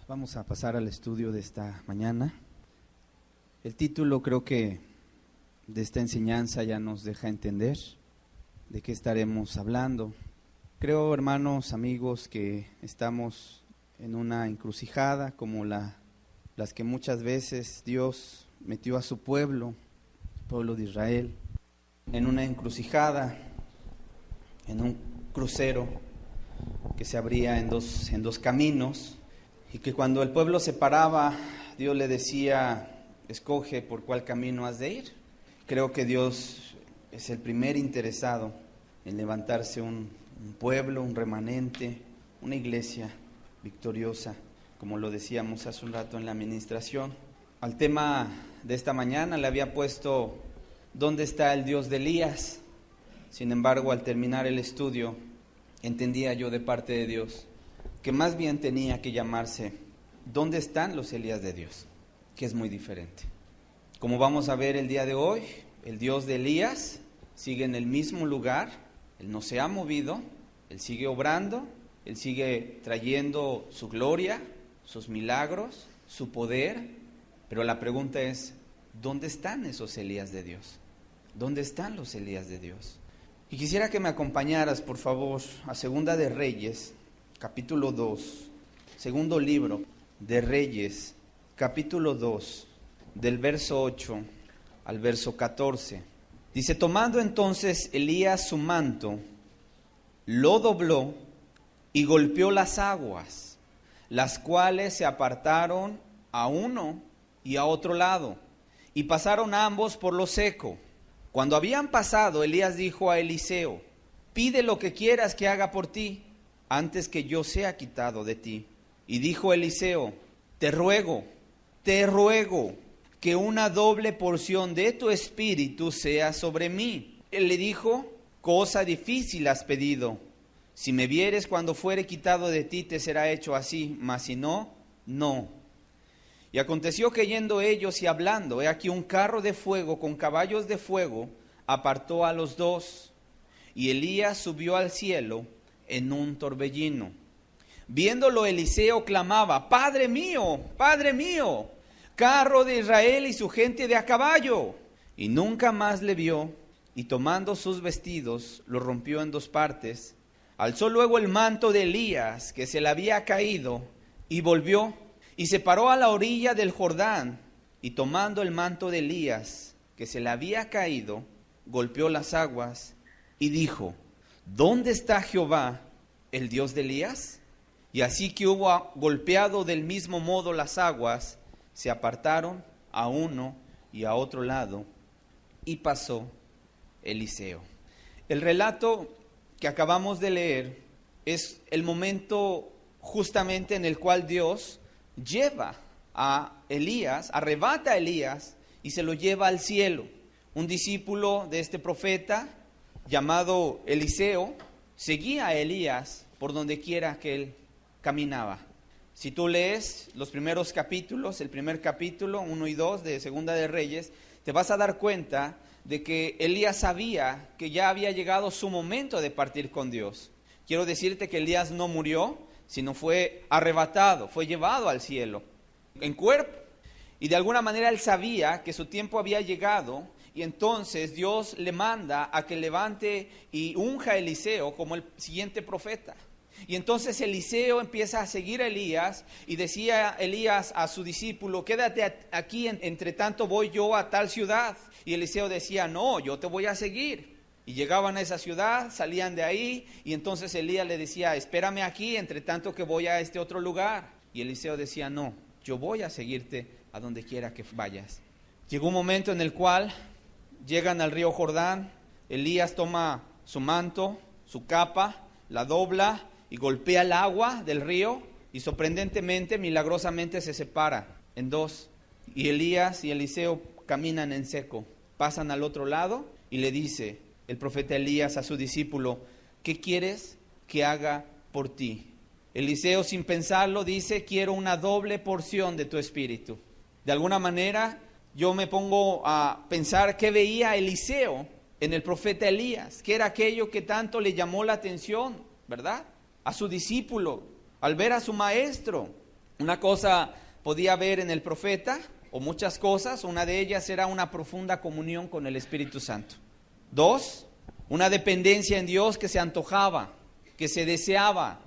Vamos a pasar al estudio de esta mañana. El título creo que de esta enseñanza ya nos deja entender de qué estaremos hablando. Creo, hermanos, amigos, que estamos en una encrucijada como las que muchas veces Dios metió a su pueblo, el pueblo de Israel, en una encrucijada, en un crucero que se abría en dos caminos, y que cuando el pueblo se paraba, Dios le decía: escoge por cuál camino has de ir. Creo que Dios es el primer interesado en levantarse un pueblo, un remanente, una iglesia victoriosa, como lo decíamos hace un rato en la administración. Al tema de esta mañana le había puesto: ¿dónde está el Dios de Elías? Sin embargo, al terminar el estudio, entendía yo de parte de Dios que más bien tenía que llamarse ¿dónde están los Elías de Dios?, que es muy diferente. Como vamos a ver el día de hoy, el Dios de Elías sigue en el mismo lugar, Él no se ha movido, Él sigue obrando, Él sigue trayendo su gloria, sus milagros, su poder, pero la pregunta es: ¿dónde están esos Elías de Dios? ¿Dónde están los Elías de Dios? Y quisiera que me acompañaras, por favor, a Segunda de Reyes, capítulo 2, segundo libro de Reyes, capítulo 2, del verso 8 al verso 14. Dice: tomando entonces Elías su manto, lo dobló y golpeó las aguas, las cuales se apartaron a uno y a otro lado, y pasaron ambos por lo seco. Cuando habían pasado, Elías dijo a Eliseo: pide lo que quieras que haga por ti, antes que yo sea quitado de ti. Y dijo Eliseo: te ruego que una doble porción de tu espíritu sea sobre mí. Él le dijo: cosa difícil has pedido. Si me vieres cuando fuere quitado de ti, te será hecho así, mas si no, no. Y aconteció que yendo ellos y hablando, he aquí un carro de fuego con caballos de fuego apartó a los dos, y Elías subió al cielo en un torbellino. Viéndolo, Eliseo clamaba: Padre mío, carro de Israel y su gente de a caballo. Y nunca más le vio, y tomando sus vestidos, los rompió en dos partes. Alzó luego el manto de Elías, que se le había caído, y volvió, y se paró a la orilla del Jordán, y tomando el manto de Elías, que se le había caído, golpeó las aguas, y dijo: ¿dónde está Jehová, el Dios de Elías? Y así que hubo golpeado del mismo modo las aguas, se apartaron a uno y a otro lado, y pasó Eliseo. El relato que acabamos de leer es el momento justamente en el cual Dios lleva a Elías, arrebata a Elías y se lo lleva al cielo. Un discípulo de este profeta llamado Eliseo seguía a Elías por donde quiera que él caminaba. Si tú lees los primeros capítulos, el primer capítulo 1 y 2 de Segunda de Reyes, te vas a dar cuenta de que Elías sabía que ya había llegado su momento de partir con Dios. Quiero decirte que Elías no murió, sino fue arrebatado, fue llevado al cielo en cuerpo. Y de alguna manera él sabía que su tiempo había llegado, y entonces Dios le manda a que levante y unja a Eliseo como el siguiente profeta. Y entonces Eliseo empieza a seguir a Elías, y decía Elías a su discípulo: quédate aquí, entre tanto voy yo a tal ciudad. Y Eliseo decía: no, yo te voy a seguir. Y llegaban a esa ciudad, salían de ahí, y entonces Elías le decía: espérame aquí, entre tanto que voy a este otro lugar. Y Eliseo decía: no, yo voy a seguirte a donde quiera que vayas. Llegó un momento en el cual llegan al río Jordán. Elías toma su manto, su capa, la dobla y golpea el agua del río, y sorprendentemente, milagrosamente se separa en dos. Y Elías y Eliseo caminan en seco, pasan al otro lado, y le dice el profeta Elías a su discípulo: ¿qué quieres que haga por ti? Eliseo, sin pensarlo, dice: quiero una doble porción de tu espíritu. De alguna manera yo me pongo a pensar qué veía Eliseo en el profeta Elías, qué era aquello que tanto le llamó la atención, ¿verdad?, a su discípulo, al ver a su maestro. Una cosa podía ver en el profeta, o muchas cosas. Una de ellas era una profunda comunión con el Espíritu Santo. 2, una dependencia en Dios que se antojaba, que se deseaba.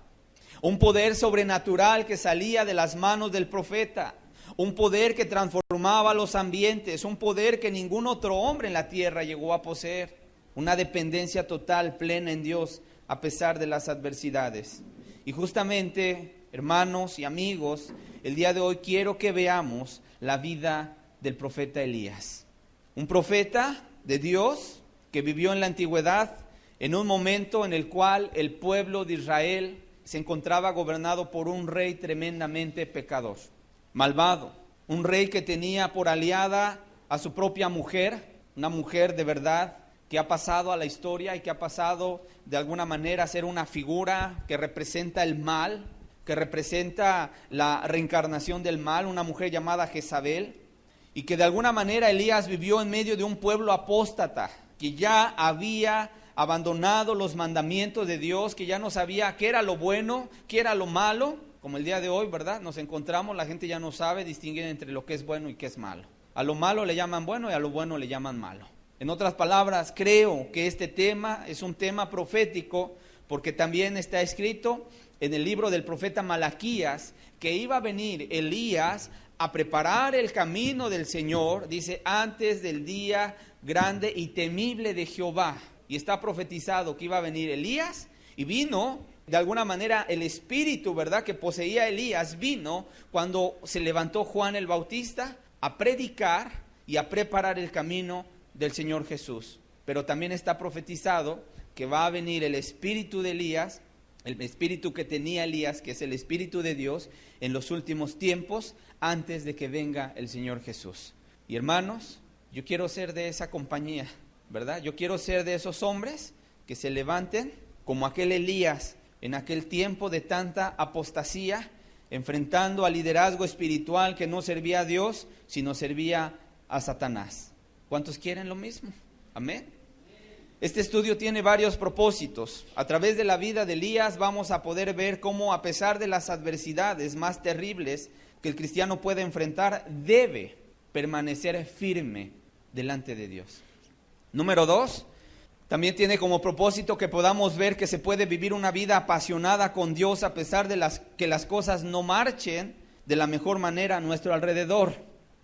Un poder sobrenatural que salía de las manos del profeta. Un poder que transformaba los ambientes. Un poder que ningún otro hombre en la tierra llegó a poseer. Una dependencia total, plena en Dios, a pesar de las adversidades. Y justamente, hermanos y amigos, el día de hoy quiero que veamos la vida del profeta Elías. Un profeta de Dios que vivió en la antigüedad, en un momento en el cual el pueblo de Israel se encontraba gobernado por un rey tremendamente pecador, malvado. Un rey que tenía por aliada a su propia mujer, una mujer de verdad que ha pasado a la historia y que ha pasado de alguna manera a ser una figura que representa el mal, que representa la reencarnación del mal, una mujer llamada Jezabel, y que de alguna manera Elías vivió en medio de un pueblo apóstata, que ya había abandonado los mandamientos de Dios, que ya no sabía qué era lo bueno, qué era lo malo, como el día de hoy, ¿verdad? Nos encontramos, la gente ya no sabe distinguir entre lo que es bueno y qué es malo. A lo malo le llaman bueno y a lo bueno le llaman malo. En otras palabras, creo que este tema es un tema profético, porque también está escrito en el libro del profeta Malaquías que iba a venir Elías a preparar el camino del Señor, dice, antes del día grande y temible de Jehová. Y está profetizado que iba a venir Elías, y vino, de alguna manera, el espíritu, ¿verdad?, que poseía Elías, vino cuando se levantó Juan el Bautista a predicar y a preparar el camino del Señor Jesús. Pero también está profetizado que va a venir el espíritu de Elías, el espíritu que tenía Elías, que es el espíritu de Dios, en los últimos tiempos, antes de que venga el Señor Jesús. Y hermanos, yo quiero ser de esa compañía, ¿verdad? Yo quiero ser de esos hombres que se levanten como aquel Elías en aquel tiempo de tanta apostasía, enfrentando al liderazgo espiritual que no servía a Dios, sino servía a Satanás. ¿Cuántos quieren lo mismo? Amén. Este estudio tiene varios propósitos. A través de la vida de Elías vamos a poder ver cómo, a pesar de las adversidades más terribles que el cristiano puede enfrentar, debe permanecer firme delante de Dios. Número 2, también tiene como propósito que podamos ver que se puede vivir una vida apasionada con Dios a pesar de que las cosas no marchen de la mejor manera a nuestro alrededor.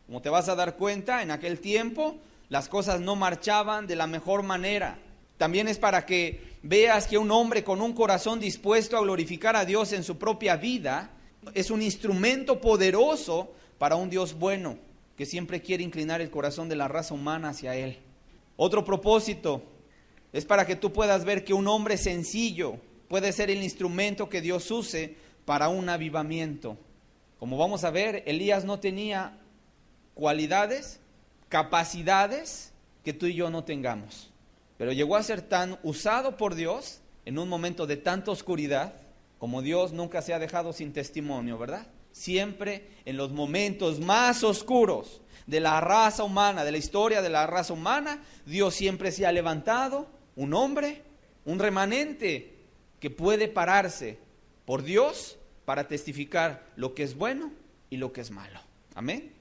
Como te vas a dar cuenta, en aquel tiempo las cosas no marchaban de la mejor manera. También es para que veas que un hombre con un corazón dispuesto a glorificar a Dios en su propia vida es un instrumento poderoso para un Dios bueno, que siempre quiere inclinar el corazón de la raza humana hacia Él. Otro propósito es para que tú puedas ver que un hombre sencillo puede ser el instrumento que Dios use para un avivamiento. Como vamos a ver, Elías no tenía cualidades, capacidades que tú y yo no tengamos. Pero llegó a ser tan usado por Dios en un momento de tanta oscuridad, como Dios nunca se ha dejado sin testimonio, ¿verdad? Siempre en los momentos más oscuros de la raza humana, de la historia de la raza humana, Dios siempre se ha levantado un hombre, un remanente que puede pararse por Dios para testificar lo que es bueno y lo que es malo. Amén.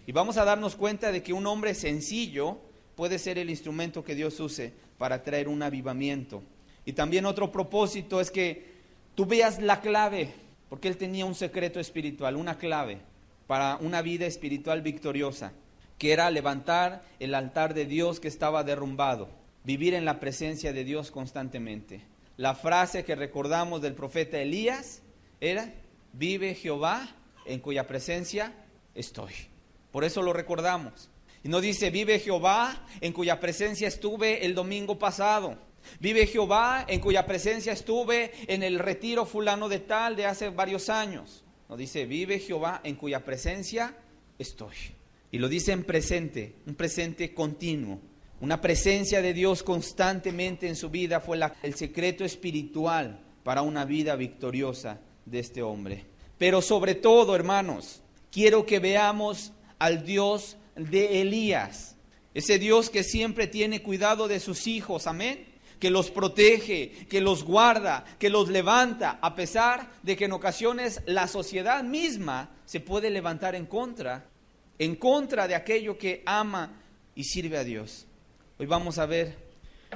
Y vamos a darnos cuenta de que un hombre sencillo puede ser el instrumento que Dios use para traer un avivamiento. Y también otro propósito es que tú veas la clave, porque él tenía un secreto espiritual, una clave para una vida espiritual victoriosa, que era levantar el altar de Dios que estaba derrumbado, vivir en la presencia de Dios constantemente. La frase que recordamos del profeta Elías era: vive Jehová en cuya presencia estoy. Por eso lo recordamos. Y no dice: vive Jehová en cuya presencia estuve el domingo pasado. Vive Jehová en cuya presencia estuve en el retiro fulano de tal de hace varios años. No, dice: vive Jehová en cuya presencia estoy. Y lo dice en presente, un presente continuo. Una presencia de Dios constantemente en su vida fue el secreto espiritual para una vida victoriosa de este hombre. Pero sobre todo, hermanos, quiero que veamos al Dios de Elías, ese Dios que siempre tiene cuidado de sus hijos, amén. que los protege, que los guarda, que los levanta, a pesar de que en ocasiones la sociedad misma se puede levantar en contra de aquello que ama y sirve a Dios. Hoy vamos a ver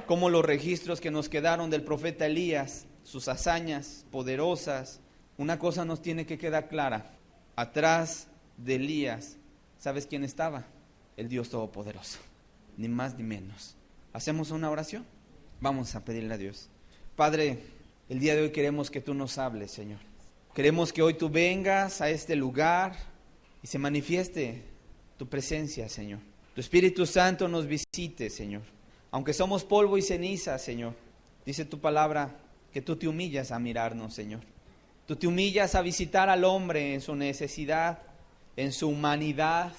cómo los registros que nos quedaron del profeta Elías, sus hazañas poderosas, una cosa nos tiene que quedar clara: atrás de Elías, ¿sabes quién estaba? El Dios Todopoderoso, ni más ni menos. ¿Hacemos una oración? Vamos a pedirle a Dios. Padre, el día de hoy queremos que tú nos hables, Señor. Queremos que hoy tú vengas a este lugar y se manifieste tu presencia, Señor. Tu Espíritu Santo nos visite, Señor. Aunque somos polvo y ceniza, Señor, dice tu palabra que tú te humillas a mirarnos, Señor. Tú te humillas a visitar al hombre en su necesidad, en su humanidad,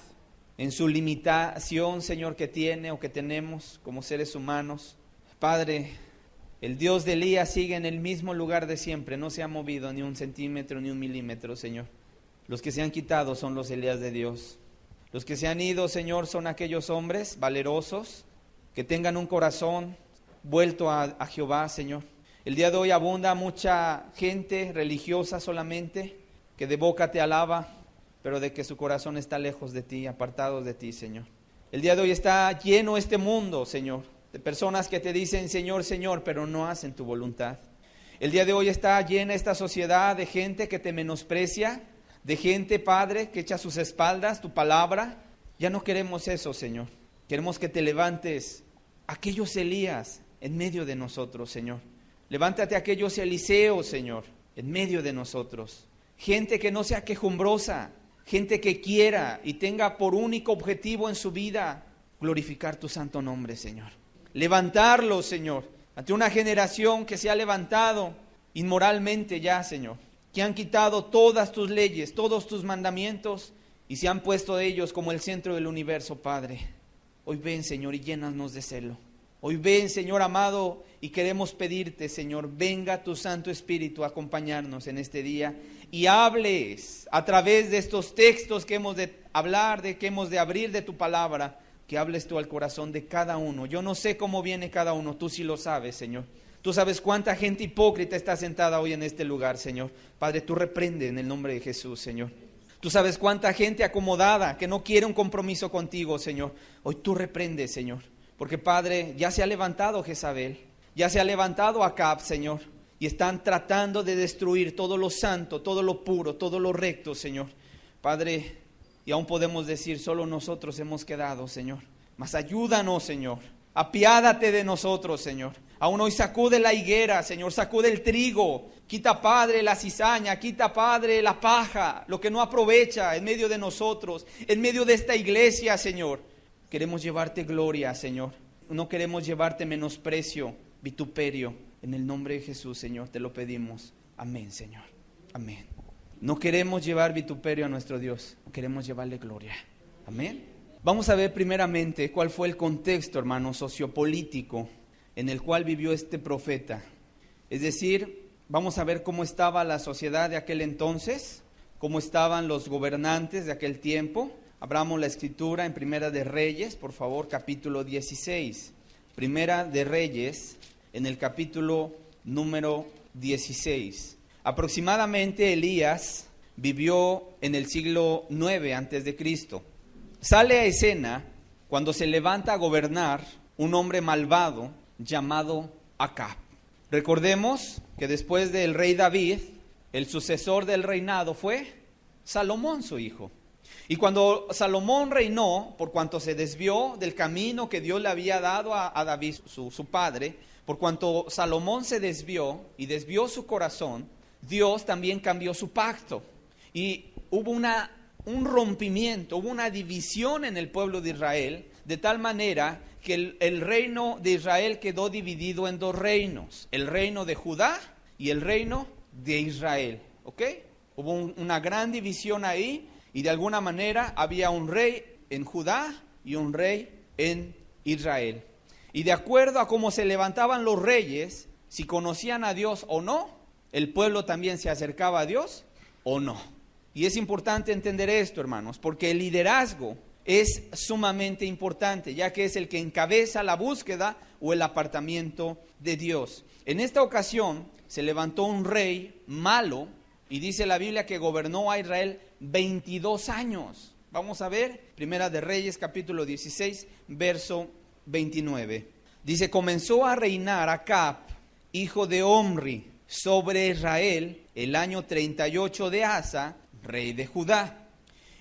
en su limitación, Señor, que tiene o que tenemos como seres humanos. Padre, el Dios de Elías sigue en el mismo lugar de siempre, no se ha movido ni un centímetro ni un milímetro, Señor. Los que se han quitado son los Elías de Dios. Los que se han ido, Señor, son aquellos hombres valerosos que tengan un corazón vuelto a Jehová, Señor. El día de hoy abunda mucha gente religiosa solamente, que de boca te alaba, pero de que su corazón está lejos de ti, apartados de ti, Señor. El día de hoy está lleno este mundo, Señor, de personas que te dicen Señor, Señor, pero no hacen tu voluntad. El día de hoy está llena esta sociedad de gente que te menosprecia, de gente, Padre, que echa a sus espaldas tu palabra. Ya no queremos eso, Señor. Queremos que te levantes aquellos Elías en medio de nosotros, Señor. Levántate aquellos Eliseos, Señor, en medio de nosotros. Gente que no sea quejumbrosa, gente que quiera y tenga por único objetivo en su vida glorificar tu santo nombre, Señor. Levantarlos, Señor, ante una generación que se ha levantado inmoralmente ya, Señor, que han quitado todas tus leyes, todos tus mandamientos y se han puesto de ellos como el centro del universo, Padre. Hoy ven, Señor, y llénanos de celo. Hoy ven, Señor amado, y queremos pedirte, Señor, venga tu Santo Espíritu a acompañarnos en este día y hables a través de estos textos que hemos de hablar, que hemos de abrir de tu palabra, que hables tú al corazón de cada uno. Yo no sé cómo viene cada uno, tú sí lo sabes, Señor. Tú sabes cuánta gente hipócrita está sentada hoy en este lugar, Señor. Padre, tú reprende en el nombre de Jesús, Señor. Tú sabes cuánta gente acomodada que no quiere un compromiso contigo, Señor. Hoy tú reprende, Señor. Porque, Padre, ya se ha levantado Jezabel, ya se ha levantado Acab, Señor, y están tratando de destruir todo lo santo, todo lo puro, todo lo recto, Señor. Padre, y aún podemos decir, solo nosotros hemos quedado, Señor. Mas ayúdanos, Señor. Apiádate de nosotros, Señor. Aún hoy sacude la higuera, Señor, sacude el trigo. Quita, Padre, la cizaña, quita, Padre, la paja, lo que no aprovecha en medio de nosotros, en medio de esta iglesia, Señor. Queremos llevarte gloria, Señor. No queremos llevarte menosprecio, vituperio. En el nombre de Jesús, Señor, te lo pedimos. Amén, Señor. Amén. No queremos llevar vituperio a nuestro Dios. Queremos llevarle gloria. Amén. Vamos a ver primeramente cuál fue el contexto, hermano, sociopolítico en el cual vivió este profeta. Es decir, vamos a ver cómo estaba la sociedad de aquel entonces, cómo estaban los gobernantes de aquel tiempo. Abramos la escritura en Primera de Reyes, por favor, capítulo 16. Primera de Reyes, en el capítulo número 16. Aproximadamente Elías vivió en el siglo 9 antes de Cristo. Sale a escena cuando se levanta a gobernar un hombre malvado llamado Acab. Recordemos que después del rey David, el sucesor del reinado fue Salomón, su hijo. Y cuando Salomón reinó, por cuanto se desvió del camino que Dios le había dado a David, su padre, por cuanto Salomón se desvió y desvió su corazón, Dios también cambió su pacto. Y hubo un rompimiento, hubo una división en el pueblo de Israel, de tal manera que el reino de Israel quedó dividido en dos reinos, el reino de Judá y el reino de Israel. ¿Ok? Hubo una gran división ahí. Y de alguna manera había un rey en Judá y un rey en Israel. Y de acuerdo a cómo se levantaban los reyes, si conocían a Dios o no, el pueblo también se acercaba a Dios o no. Y es importante entender esto, hermanos, porque el liderazgo es sumamente importante, ya que es el que encabeza la búsqueda o el apartamiento de Dios. En esta ocasión se levantó un rey malo y dice la Biblia que gobernó a Israel 22 años. Vamos a ver, Primera de Reyes, capítulo 16, verso 29. Dice, comenzó a reinar Acab, hijo de Omri, sobre Israel el año 38 de Asa, rey de Judá.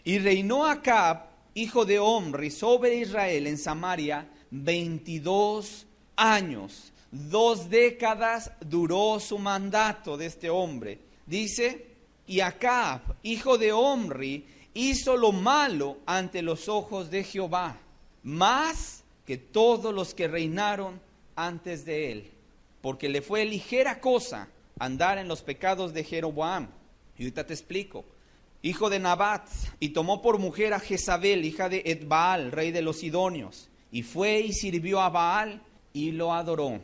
Y reinó Acab, hijo de Omri, sobre Israel en Samaria 22 años. 2 décadas duró su mandato de este hombre. Dice, y Acab, hijo de Omri, hizo lo malo ante los ojos de Jehová, más que todos los que reinaron antes de él, porque le fue ligera cosa andar en los pecados de Jeroboam. Y ahorita te explico. Hijo de Nabat, y tomó por mujer a Jezabel, hija de Etbaal, rey de los Sidonios, y fue y sirvió a Baal y lo adoró.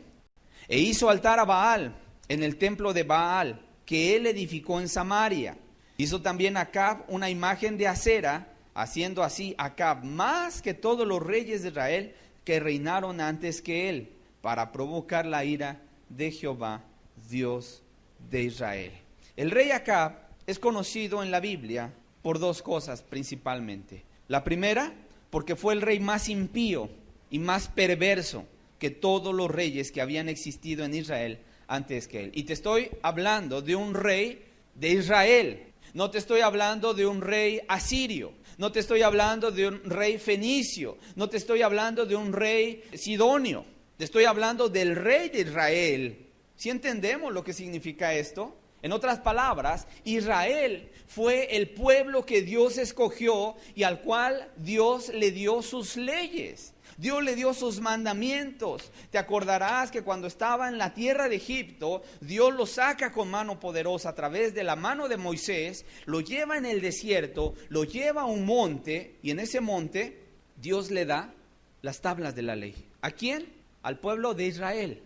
E hizo altar a Baal en el templo de Baal, que él edificó en Samaria. Hizo también Acab una imagen de acera, haciendo así Acab más que todos los reyes de Israel que reinaron antes que él, para provocar la ira de Jehová, Dios de Israel. El rey Acab es conocido en la Biblia por 2 cosas principalmente. La primera, porque fue el rey más impío y más perverso que todos los reyes que habían existido en Israel antes que él. Y te estoy hablando de un rey de Israel. No te estoy hablando de un rey asirio. No te estoy hablando de un rey fenicio. No te estoy hablando de un rey sidonio. Te estoy hablando del rey de Israel. ¿Sí entendemos lo que significa esto? En otras palabras, Israel fue el pueblo que Dios escogió y al cual Dios le dio sus leyes. Dios le dio sus mandamientos. Te acordarás que cuando estaba en la tierra de Egipto, Dios lo saca con mano poderosa a través de la mano de Moisés, lo lleva en el desierto, lo lleva a un monte y en ese monte Dios le da las tablas de la ley. ¿A quién? Al pueblo de Israel.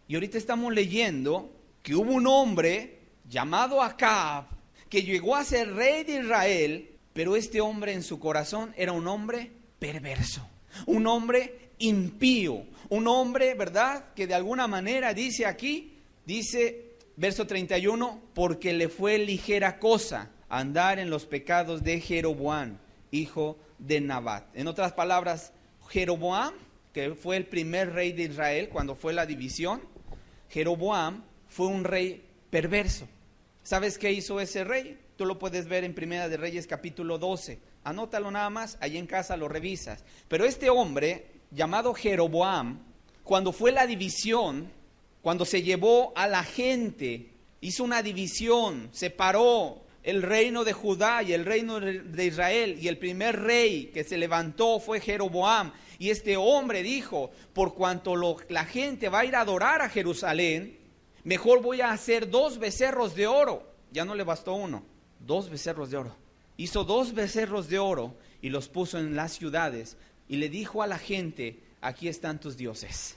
Y ahorita estamos leyendo que hubo un hombre llamado Acab que llegó a ser rey de Israel, pero este hombre en su corazón era un hombre perverso. Un hombre impío, un hombre, ¿verdad? Que de alguna manera dice aquí, dice verso 31, porque le fue ligera cosa andar en los pecados de Jeroboam, hijo de Nabat. En otras palabras, Jeroboam, que fue el primer rey de Israel cuando fue la división, Jeroboam fue un rey perverso. ¿Sabes qué hizo ese rey? Tú lo puedes ver en Primera de Reyes capítulo 12. Anótalo nada más, ahí en casa lo revisas. Pero este hombre, llamado Jeroboam, cuando fue la división, cuando se llevó a la gente, hizo una división, separó el reino de Judá y el reino de Israel, y el primer rey que se levantó fue Jeroboam. Y este hombre dijo, por cuanto la gente va a ir a adorar a Jerusalén, mejor voy a hacer 2 becerros de oro. Ya no le bastó uno, 2 becerros de oro. Hizo 2 becerros de oro y los puso en las ciudades y le dijo a la gente, aquí están tus dioses.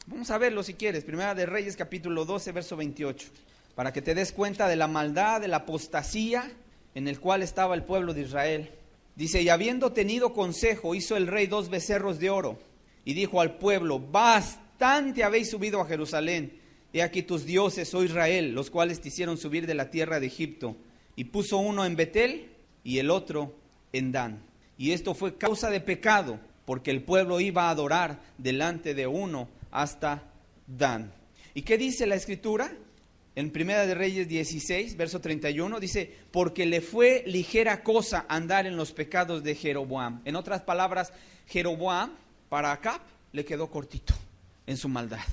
Vamos a verlo si quieres, Primera de Reyes capítulo 12, verso 28, para que te des cuenta de la maldad, de la apostasía en el cual estaba el pueblo de Israel. Dice, y habiendo tenido consejo, hizo el rey 2 becerros de oro y dijo al pueblo, bastante habéis subido a Jerusalén. He aquí tus dioses, oh Israel, los cuales te hicieron subir de la tierra de Egipto. Y puso uno en Betel y el otro en Dan. Y esto fue causa de pecado, porque el pueblo iba a adorar delante de uno hasta Dan. ¿Y qué dice la Escritura? En Primera de Reyes 16, verso 31, dice, porque le fue ligera cosa andar en los pecados de Jeroboam. En otras palabras, Jeroboam, para Acab, le quedó cortito en su maldad.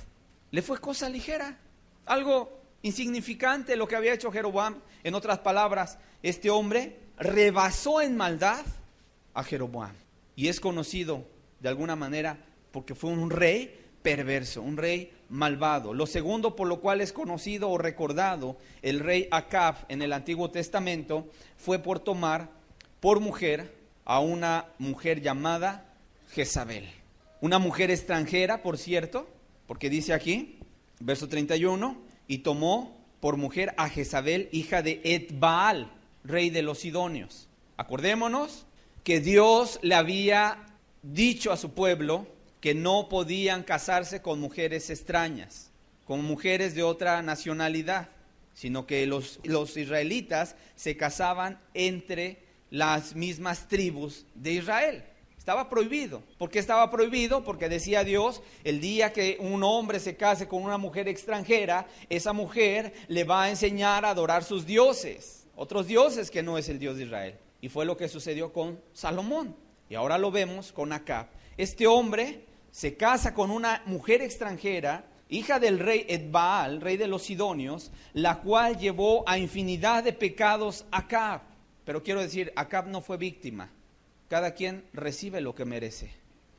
Le fue cosa ligera, algo insignificante lo que había hecho Jeroboam. En otras palabras, este hombre rebasó en maldad a Jeroboam. Y es conocido de alguna manera porque fue un rey perverso, un rey malvado. Lo segundo por lo cual es conocido o recordado el rey Acab en el Antiguo Testamento fue por tomar por mujer a una mujer llamada Jezabel. Una mujer extranjera, por cierto, porque dice aquí, verso 31, y tomó por mujer a Jezabel, hija de Etbaal, rey de los Sidonios. Acordémonos que Dios le había dicho a su pueblo que no podían casarse con mujeres extrañas, con mujeres de otra nacionalidad, sino que los israelitas se casaban entre las mismas tribus de Israel. Estaba prohibido. ¿Por qué estaba prohibido? Porque decía Dios, el día que un hombre se case con una mujer extranjera, esa mujer le va a enseñar a adorar sus dioses, otros dioses que no es el Dios de Israel. Y fue lo que sucedió con Salomón. Y ahora lo vemos con Acab. Este hombre se casa con una mujer extranjera, hija del rey Edbaal, rey de los Sidonios, la cual llevó a infinidad de pecados a Acab. Pero quiero decir, Acab no fue víctima. Cada quien recibe lo que merece.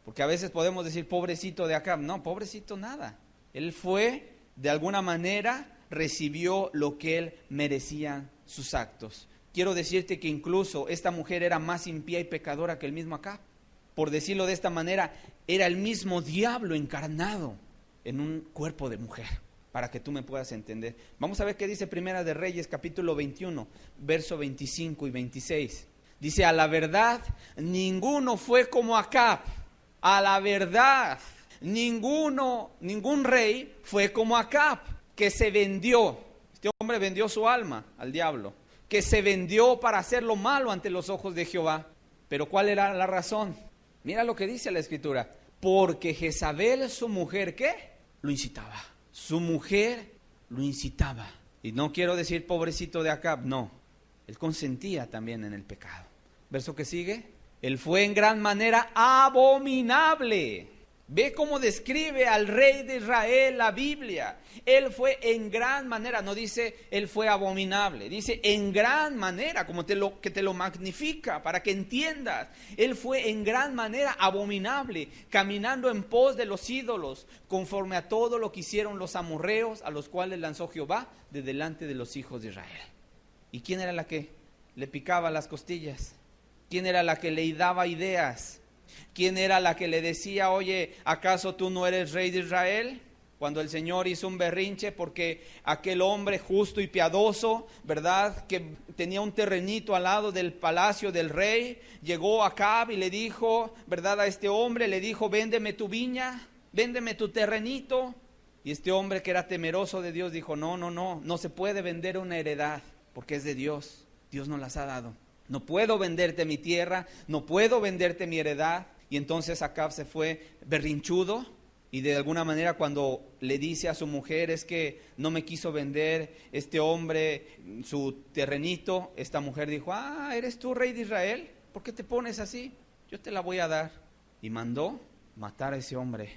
Porque a veces podemos decir, pobrecito de Acab. No, pobrecito nada. Él fue, de alguna manera, recibió lo que él merecía sus actos. Quiero decirte que incluso esta mujer era más impía y pecadora que el mismo Acab. Por decirlo de esta manera, era el mismo diablo encarnado en un cuerpo de mujer. Para que tú me puedas entender. Vamos a ver qué dice Primera de Reyes, capítulo 21, verso 25 y 26. Dice, a la verdad, ninguno fue como Acab. A la verdad, ningún rey fue como Acab, que se vendió. Este hombre vendió su alma al diablo, que se vendió para hacer lo malo ante los ojos de Jehová. Pero ¿cuál era la razón? Mira lo que dice la Escritura. Porque Jezabel, su mujer, ¿qué? Lo incitaba. Su mujer lo incitaba. Y no quiero decir pobrecito de Acab, no. Él consentía también en el pecado. Verso que sigue. Él fue en gran manera abominable. Ve cómo describe al rey de Israel la Biblia. Él fue en gran manera, no dice él fue abominable, dice en gran manera, como que te lo magnifica para que entiendas. Él fue en gran manera abominable, caminando en pos de los ídolos, conforme a todo lo que hicieron los amorreos, a los cuales lanzó Jehová de delante de los hijos de Israel. ¿Y quién era la que le picaba las costillas? ¿Quién era la que le daba ideas? ¿Quién era la que le decía, oye, ¿acaso tú no eres rey de Israel? Cuando el Señor hizo un berrinche porque aquel hombre justo y piadoso, ¿verdad?, que tenía un terrenito al lado del palacio del rey, llegó a Acab y le dijo, ¿verdad?, a este hombre, le dijo, véndeme tu viña, véndeme tu terrenito. Y este hombre que era temeroso de Dios dijo, no se puede vender una heredad porque es de Dios, Dios nos las ha dado. No puedo venderte mi tierra, no puedo venderte mi heredad. Y entonces Acab se fue berrinchudo y de alguna manera cuando le dice a su mujer es que no me quiso vender este hombre su terrenito, esta mujer dijo, ¿eres tú rey de Israel? ¿Por qué te pones así? Yo te la voy a dar. Y mandó matar a ese hombre,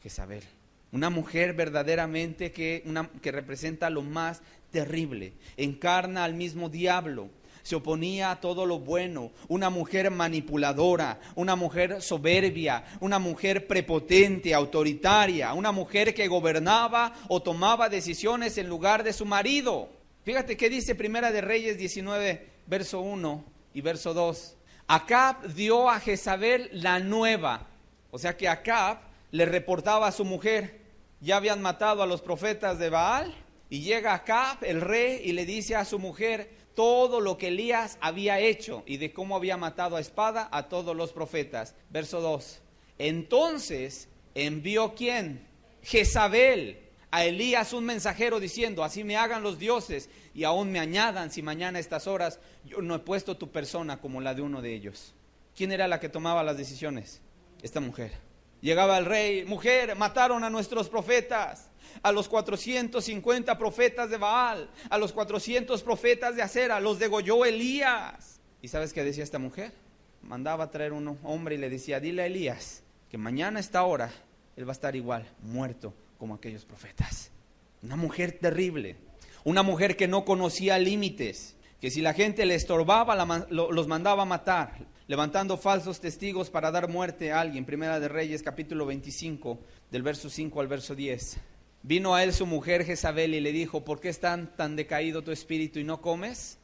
Jezabel. Una mujer verdaderamente que representa lo más terrible, encarna al mismo diablo. Se oponía a todo lo bueno, una mujer manipuladora, una mujer soberbia, una mujer prepotente, autoritaria, una mujer que gobernaba o tomaba decisiones en lugar de su marido. Fíjate qué dice Primera de Reyes 19, verso 1 y verso 2. Acab dio a Jezabel la nueva, o sea que Acab le reportaba a su mujer, ya habían matado a los profetas de Baal, y llega Acab, el rey, y le dice a su mujer todo lo que Elías había hecho y de cómo había matado a espada a todos los profetas. Verso 2. Entonces envió ¿quién? Jezabel a Elías un mensajero diciendo, así me hagan los dioses y aún me añadan si mañana a estas horas yo no he puesto tu persona como la de uno de ellos. ¿Quién era la que tomaba las decisiones? Esta mujer. Llegaba el rey, mujer, mataron a nuestros profetas, a los 450 profetas de Baal, a los 400 profetas de Acera, los degolló Elías. ¿Y sabes qué decía esta mujer? Mandaba a traer un hombre y le decía, dile a Elías que mañana a esta hora él va a estar igual, muerto como aquellos profetas. Una mujer terrible, una mujer que no conocía límites, que si la gente le estorbaba los mandaba a matar, levantando falsos testigos para dar muerte a alguien. Primera de Reyes, capítulo 25, del verso 5 al verso 10. Vino a él su mujer Jezabel y le dijo, ¿por qué está tan decaído tu espíritu y no comes?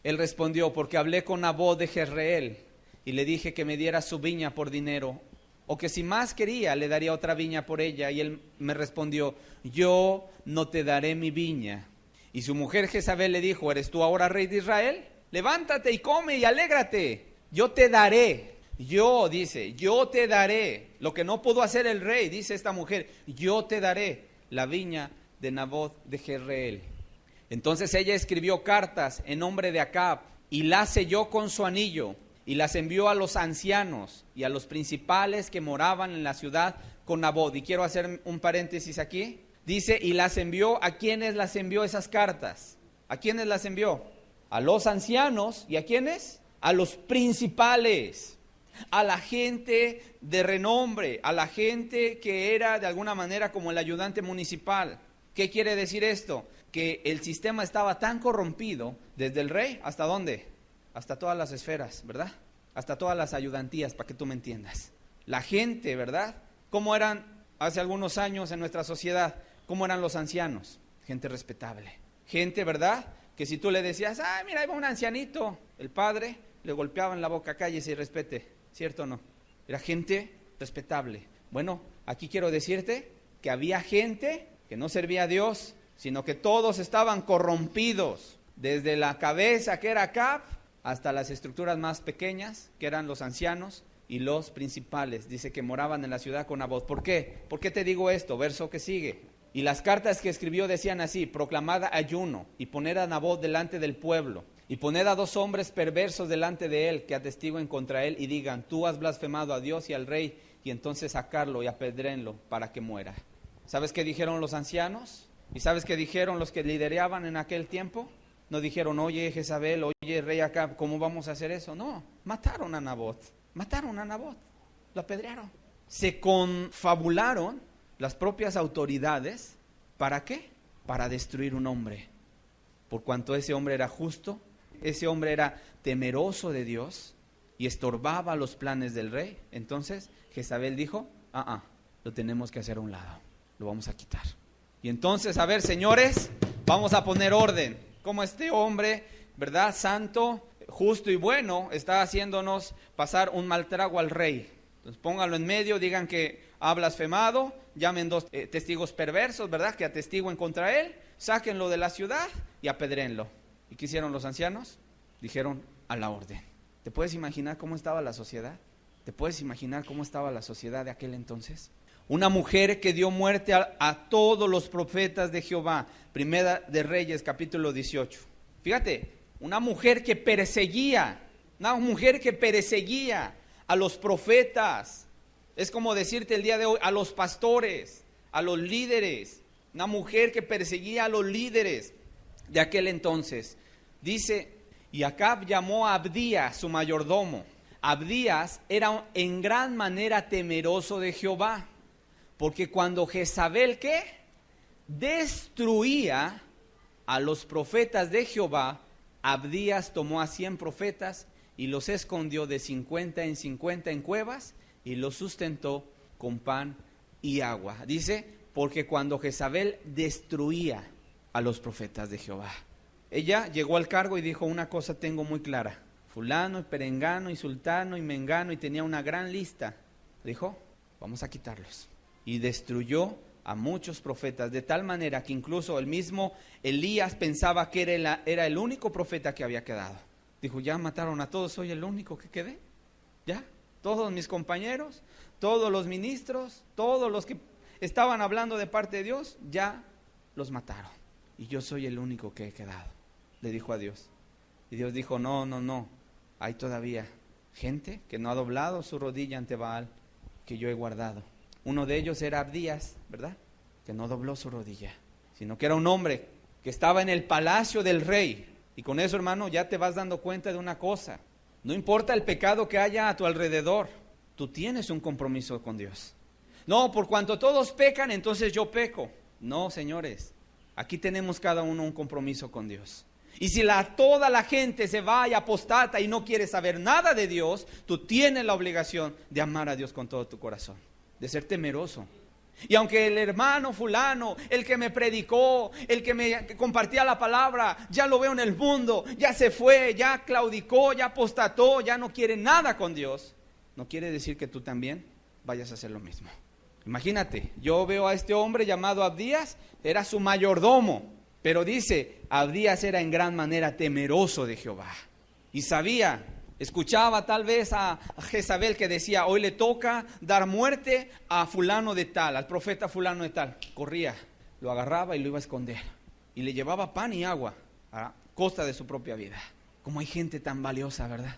Él respondió, porque hablé con Nabot de Jezreel y le dije que me diera su viña por dinero, o que si más quería le daría otra viña por ella. Y él me respondió, yo no te daré mi viña. Y su mujer Jezabel le dijo, ¿eres tú ahora rey de Israel? Levántate y come y alégrate. Yo te daré dice, yo te daré, lo que no pudo hacer el rey, dice esta mujer, yo te daré la viña de Nabot de Jezreel. Entonces ella escribió cartas en nombre de Acab y las selló con su anillo y las envió a los ancianos y a los principales que moraban en la ciudad con Nabot. Y quiero hacer un paréntesis aquí. Dice, y las envió, ¿a quiénes las envió esas cartas? ¿A quiénes las envió? A los ancianos. ¿Y a quiénes? A los principales, a la gente de renombre, a la gente que era de alguna manera como el ayudante municipal. ¿Qué quiere decir esto? Que el sistema estaba tan corrompido, desde el rey, ¿hasta dónde? Hasta todas las esferas, ¿verdad? Hasta todas las ayudantías, para que tú me entiendas. La gente, ¿verdad? ¿Cómo eran hace algunos años en nuestra sociedad? ¿Cómo eran los ancianos? Gente respetable. Gente, ¿verdad? Que si tú le decías, mira, ahí va un ancianito, el padre le golpeaba en la boca, cállese y respete, ¿cierto o no? Era gente respetable. Bueno, aquí quiero decirte que había gente que no servía a Dios, sino que todos estaban corrompidos, desde la cabeza que era Acab, hasta las estructuras más pequeñas, que eran los ancianos y los principales. Dice que moraban en la ciudad con Nabot. ¿Por qué? ¿Por qué te digo esto? Verso que sigue. Y las cartas que escribió decían así: proclamad ayuno y poned a Nabot delante del pueblo, y poned a 2 hombres perversos delante de él, que atestiguen contra él y digan, tú has blasfemado a Dios y al rey, y entonces sacarlo y apedréenlo para que muera. ¿Sabes qué dijeron los ancianos? ¿Y sabes qué dijeron los que lideraban en aquel tiempo? No dijeron, oye Jezabel, oye rey Acab, ¿cómo vamos a hacer eso? No, mataron a Nabot, lo apedrearon. Se confabularon las propias autoridades, ¿para qué? Para destruir un hombre. Por cuanto ese hombre era justo, ese hombre era temeroso de Dios y estorbaba los planes del rey. Entonces Jezabel dijo, lo tenemos que hacer a un lado, lo vamos a quitar. Y entonces, a ver, señores, vamos a poner orden. Como este hombre, ¿verdad? Santo, justo y bueno, está haciéndonos pasar un mal trago al rey. Entonces pónganlo en medio, digan que ha blasfemado, llamen 2 testigos perversos, ¿verdad? Que atestiguen contra él, sáquenlo de la ciudad y apedréenlo. ¿Y qué hicieron los ancianos? Dijeron, a la orden. ¿Te puedes imaginar cómo estaba la sociedad? ¿Te puedes imaginar cómo estaba la sociedad de aquel entonces? Una mujer que dio muerte a todos los profetas de Jehová. Primera de Reyes, capítulo 18. Fíjate, una mujer que perseguía a los profetas. Es como decirte el día de hoy, a los pastores, a los líderes. Una mujer que perseguía a los líderes de aquel entonces. Dice, y Acab llamó a Abdías, su mayordomo. Abdías era en gran manera temeroso de Jehová. Porque cuando Jezabel, ¿qué? Destruía a los profetas de Jehová, Abdías tomó a 100 profetas y los escondió de 50 en 50 en cuevas y los sustentó con pan y agua. Dice, porque cuando Jezabel destruía a los profetas de Jehová. Ella llegó al cargo y dijo, una cosa tengo muy clara. Fulano y perengano y sultano y mengano, y tenía una gran lista. Dijo, vamos a quitarlos. Y destruyó a muchos profetas, de tal manera que incluso el mismo Elías pensaba que era el único profeta que había quedado. Dijo, ya mataron a todos, soy el único que quedé. Ya, todos mis compañeros, todos los ministros, todos los que estaban hablando de parte de Dios, ya los mataron. Y yo soy el único que he quedado, le dijo a Dios. Y Dios dijo, no, hay todavía gente que no ha doblado su rodilla ante Baal, que yo he guardado. Uno de ellos era Abdías, ¿verdad? Que no dobló su rodilla, sino que era un hombre que estaba en el palacio del rey. Y con eso, hermano, ya te vas dando cuenta de una cosa. No importa el pecado que haya a tu alrededor, tú tienes un compromiso con Dios. No, por cuanto todos pecan, entonces yo peco. No, señores, aquí tenemos cada uno un compromiso con Dios. Y si toda la gente se va y apostata y no quiere saber nada de Dios, tú tienes la obligación de amar a Dios con todo tu corazón, de ser temeroso. Y aunque el hermano fulano, el que me predicó, el que me compartía la palabra, ya lo veo en el mundo, ya se fue, ya claudicó, ya apostató, ya no quiere nada con Dios, no quiere decir que tú también vayas a hacer lo mismo. Imagínate, yo veo a este hombre llamado Abdías, era su mayordomo, pero dice, Abdías era en gran manera temeroso de Jehová y sabía Escuchaba tal vez a Jezabel que decía, hoy le toca dar muerte a fulano de tal, al profeta fulano de tal. Corría, lo agarraba y lo iba a esconder. Y le llevaba pan y agua a costa de su propia vida. Como hay gente tan valiosa, ¿verdad?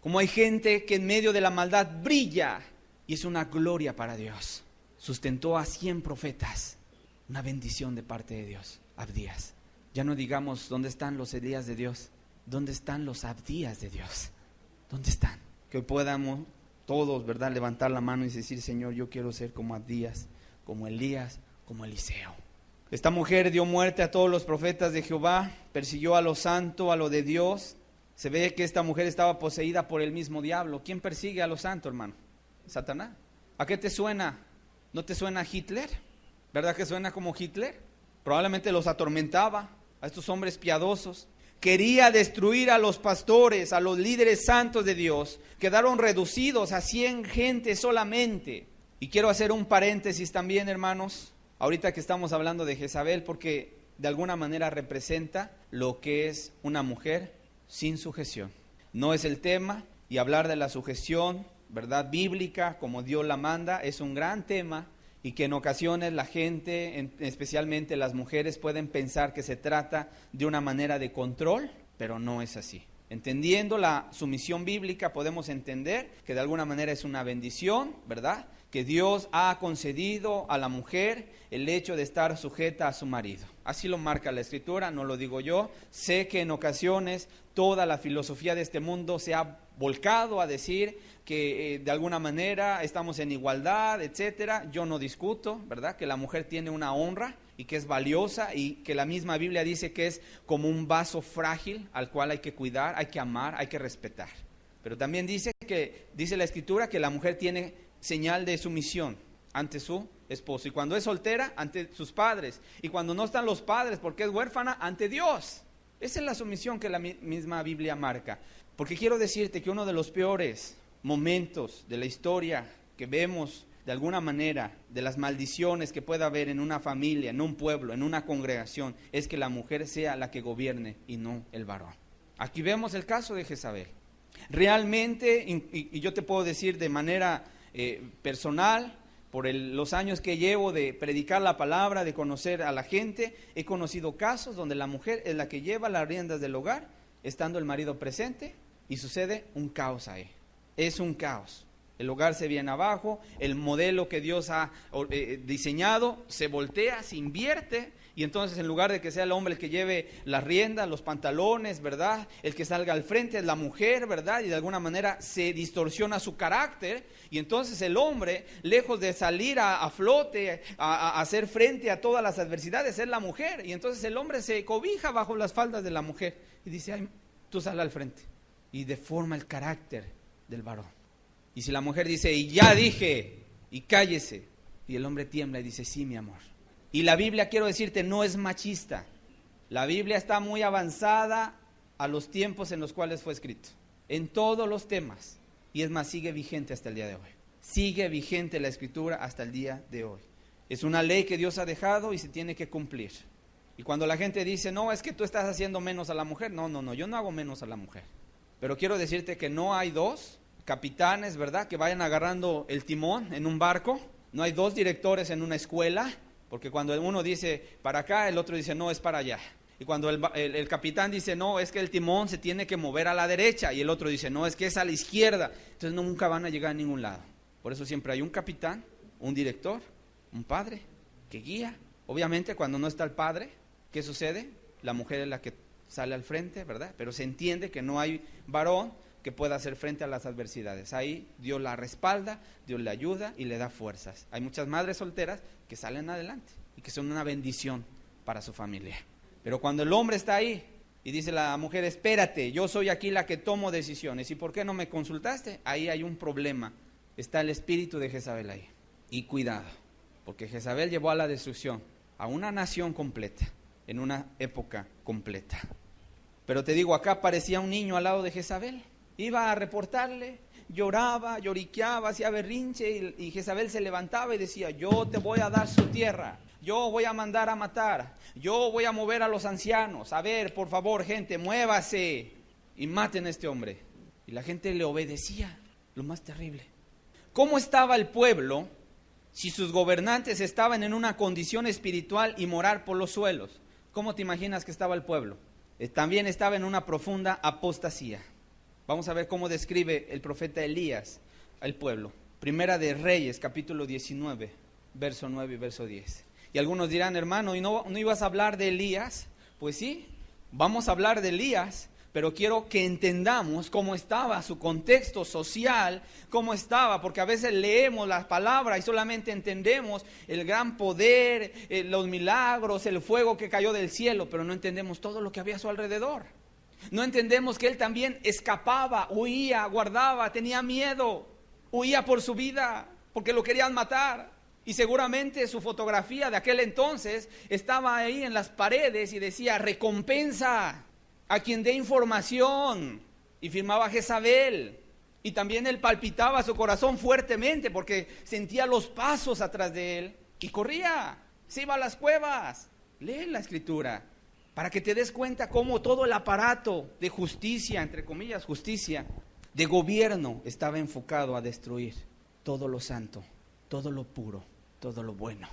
Como hay gente que en medio de la maldad brilla y es una gloria para Dios. Sustentó a 100 profetas. Una bendición de parte de Dios. Abdías. Ya no digamos dónde están los Elías de Dios. ¿Dónde están los Abdías de Dios? ¿Dónde están? Que hoy podamos todos, ¿verdad?, levantar la mano y decir, Señor, yo quiero ser como Abdías, como Elías, como Eliseo. Esta mujer dio muerte a todos los profetas de Jehová, persiguió a lo santo, a lo de Dios. Se ve que esta mujer estaba poseída por el mismo diablo. ¿Quién persigue a lo santo, hermano? Satanás. ¿A qué te suena? ¿No te suena Hitler? ¿Verdad que suena como Hitler? Probablemente los atormentaba a estos hombres piadosos. Quería destruir a los pastores, a los líderes santos de Dios. Quedaron reducidos a 100 gente solamente. Y quiero hacer un paréntesis también, hermanos, ahorita que estamos hablando de Jezabel, porque de alguna manera representa lo que es una mujer sin sujeción. No es el tema, y hablar de la sujeción, ¿verdad?, bíblica, como Dios la manda, es un gran tema. Y que en ocasiones la gente, especialmente las mujeres, pueden pensar que se trata de una manera de control, pero no es así. Entendiendo la sumisión bíblica, podemos entender que de alguna manera es una bendición, ¿verdad?, que Dios ha concedido a la mujer el hecho de estar sujeta a su marido. Así lo marca la Escritura, no lo digo yo. Sé que en ocasiones toda la filosofía de este mundo se ha volcado a decir que de alguna manera estamos en igualdad, etcétera. Yo no discuto, ¿verdad?, que la mujer tiene una honra y que es valiosa y que la misma Biblia dice que es como un vaso frágil al cual hay que cuidar, hay que amar, hay que respetar. Pero también dice la Escritura que la mujer tiene señal de sumisión ante su esposo, y cuando es soltera, ante sus padres, y cuando no están los padres porque es huérfana, ante Dios. Esa es la sumisión que la misma Biblia marca. Porque quiero decirte que uno de los peores momentos de la historia que vemos de alguna manera, de las maldiciones que pueda haber en una familia, en un pueblo, en una congregación, es que la mujer sea la que gobierne y no el varón. Aquí vemos el caso de Jezabel. Realmente, y yo te puedo decir de manera personal, por los años que llevo de predicar la palabra, de conocer a la gente, he conocido casos donde la mujer es la que lleva las riendas del hogar, estando el marido presente, y sucede un caos ahí. Es un caos. El hogar se viene abajo, el modelo que Dios ha diseñado se voltea, se invierte, y entonces en lugar de que sea el hombre el que lleve las riendas, los pantalones, ¿verdad?, el que salga al frente es la mujer, ¿verdad?, y de alguna manera se distorsiona su carácter, y entonces el hombre, lejos de salir a flote, a hacer frente a todas las adversidades, es la mujer, y entonces el hombre se cobija bajo las faldas de la mujer, y dice, ay, tú sal al frente, y deforma el carácter del varón. Y si la mujer dice, y ya dije, y cállese, y el hombre tiembla y dice, sí, mi amor. Y la Biblia, quiero decirte, no es machista. La Biblia está muy avanzada a los tiempos en los cuales fue escrito, en todos los temas. Y es más, sigue vigente hasta el día de hoy. Sigue vigente la Escritura hasta el día de hoy. Es una ley que Dios ha dejado y se tiene que cumplir. Y cuando la gente dice, no, es que tú estás haciendo menos a la mujer. No, yo no hago menos a la mujer. Pero quiero decirte que no hay dos capitanes, ¿verdad?, que vayan agarrando el timón en un barco. No hay dos directores en una escuela, porque cuando uno dice para acá, el otro dice no, es para allá. Y cuando el capitán dice no, es que el timón se tiene que mover a la derecha, y el otro dice no, es que es a la izquierda, entonces nunca van a llegar a ningún lado. Por eso siempre hay un capitán, un director, un padre que guía. Obviamente cuando no está el padre, ¿qué sucede? La mujer es la que sale al frente, ¿verdad? Pero se entiende que no hay varón que pueda hacer frente a las adversidades. Ahí Dios la respalda, Dios le ayuda y le da fuerzas. Hay muchas madres solteras que salen adelante y que son una bendición para su familia. Pero cuando el hombre está ahí y dice la mujer, espérate, yo soy aquí la que tomo decisiones, ¿y por qué no me consultaste? Ahí hay un problema. Está el espíritu de Jezabel ahí. Y cuidado, porque Jezabel llevó a la destrucción a una nación completa, en una época completa. Pero te digo, acá parecía un niño al lado de Jezabel. Iba a reportarle, lloraba, lloriqueaba, hacía berrinche, y Jezabel se levantaba y decía, yo te voy a dar su tierra, yo voy a mandar a matar, yo voy a mover a los ancianos, a ver, por favor, gente, muévase y maten a este hombre. Y la gente le obedecía, lo más terrible. ¿Cómo estaba el pueblo si sus gobernantes estaban en una condición espiritual y moral por los suelos? ¿Cómo te imaginas que estaba el pueblo? También estaba en una profunda apostasía. Vamos a ver cómo describe el profeta Elías al pueblo. Primera de Reyes, capítulo 19, verso 9 y verso 10. Y algunos dirán, hermano, ¿y no ibas a hablar de Elías? Pues sí, vamos a hablar de Elías, pero quiero que entendamos cómo estaba su contexto social, cómo estaba, porque a veces leemos las palabras y solamente entendemos el gran poder, los milagros, el fuego que cayó del cielo, pero no entendemos todo lo que había a su alrededor. No entendemos que él también escapaba, huía, guardaba, tenía miedo, huía por su vida, porque lo querían matar. Y seguramente su fotografía de aquel entonces estaba ahí en las paredes y decía, recompensa a quien dé información. Y firmaba Jezabel. Y también él palpitaba su corazón fuertemente porque sentía los pasos atrás de él. Y corría, se iba a las cuevas. Lee la escritura para que te des cuenta cómo todo el aparato de justicia, entre comillas justicia, de gobierno estaba enfocado a destruir todo lo santo, todo lo puro, todo lo bueno.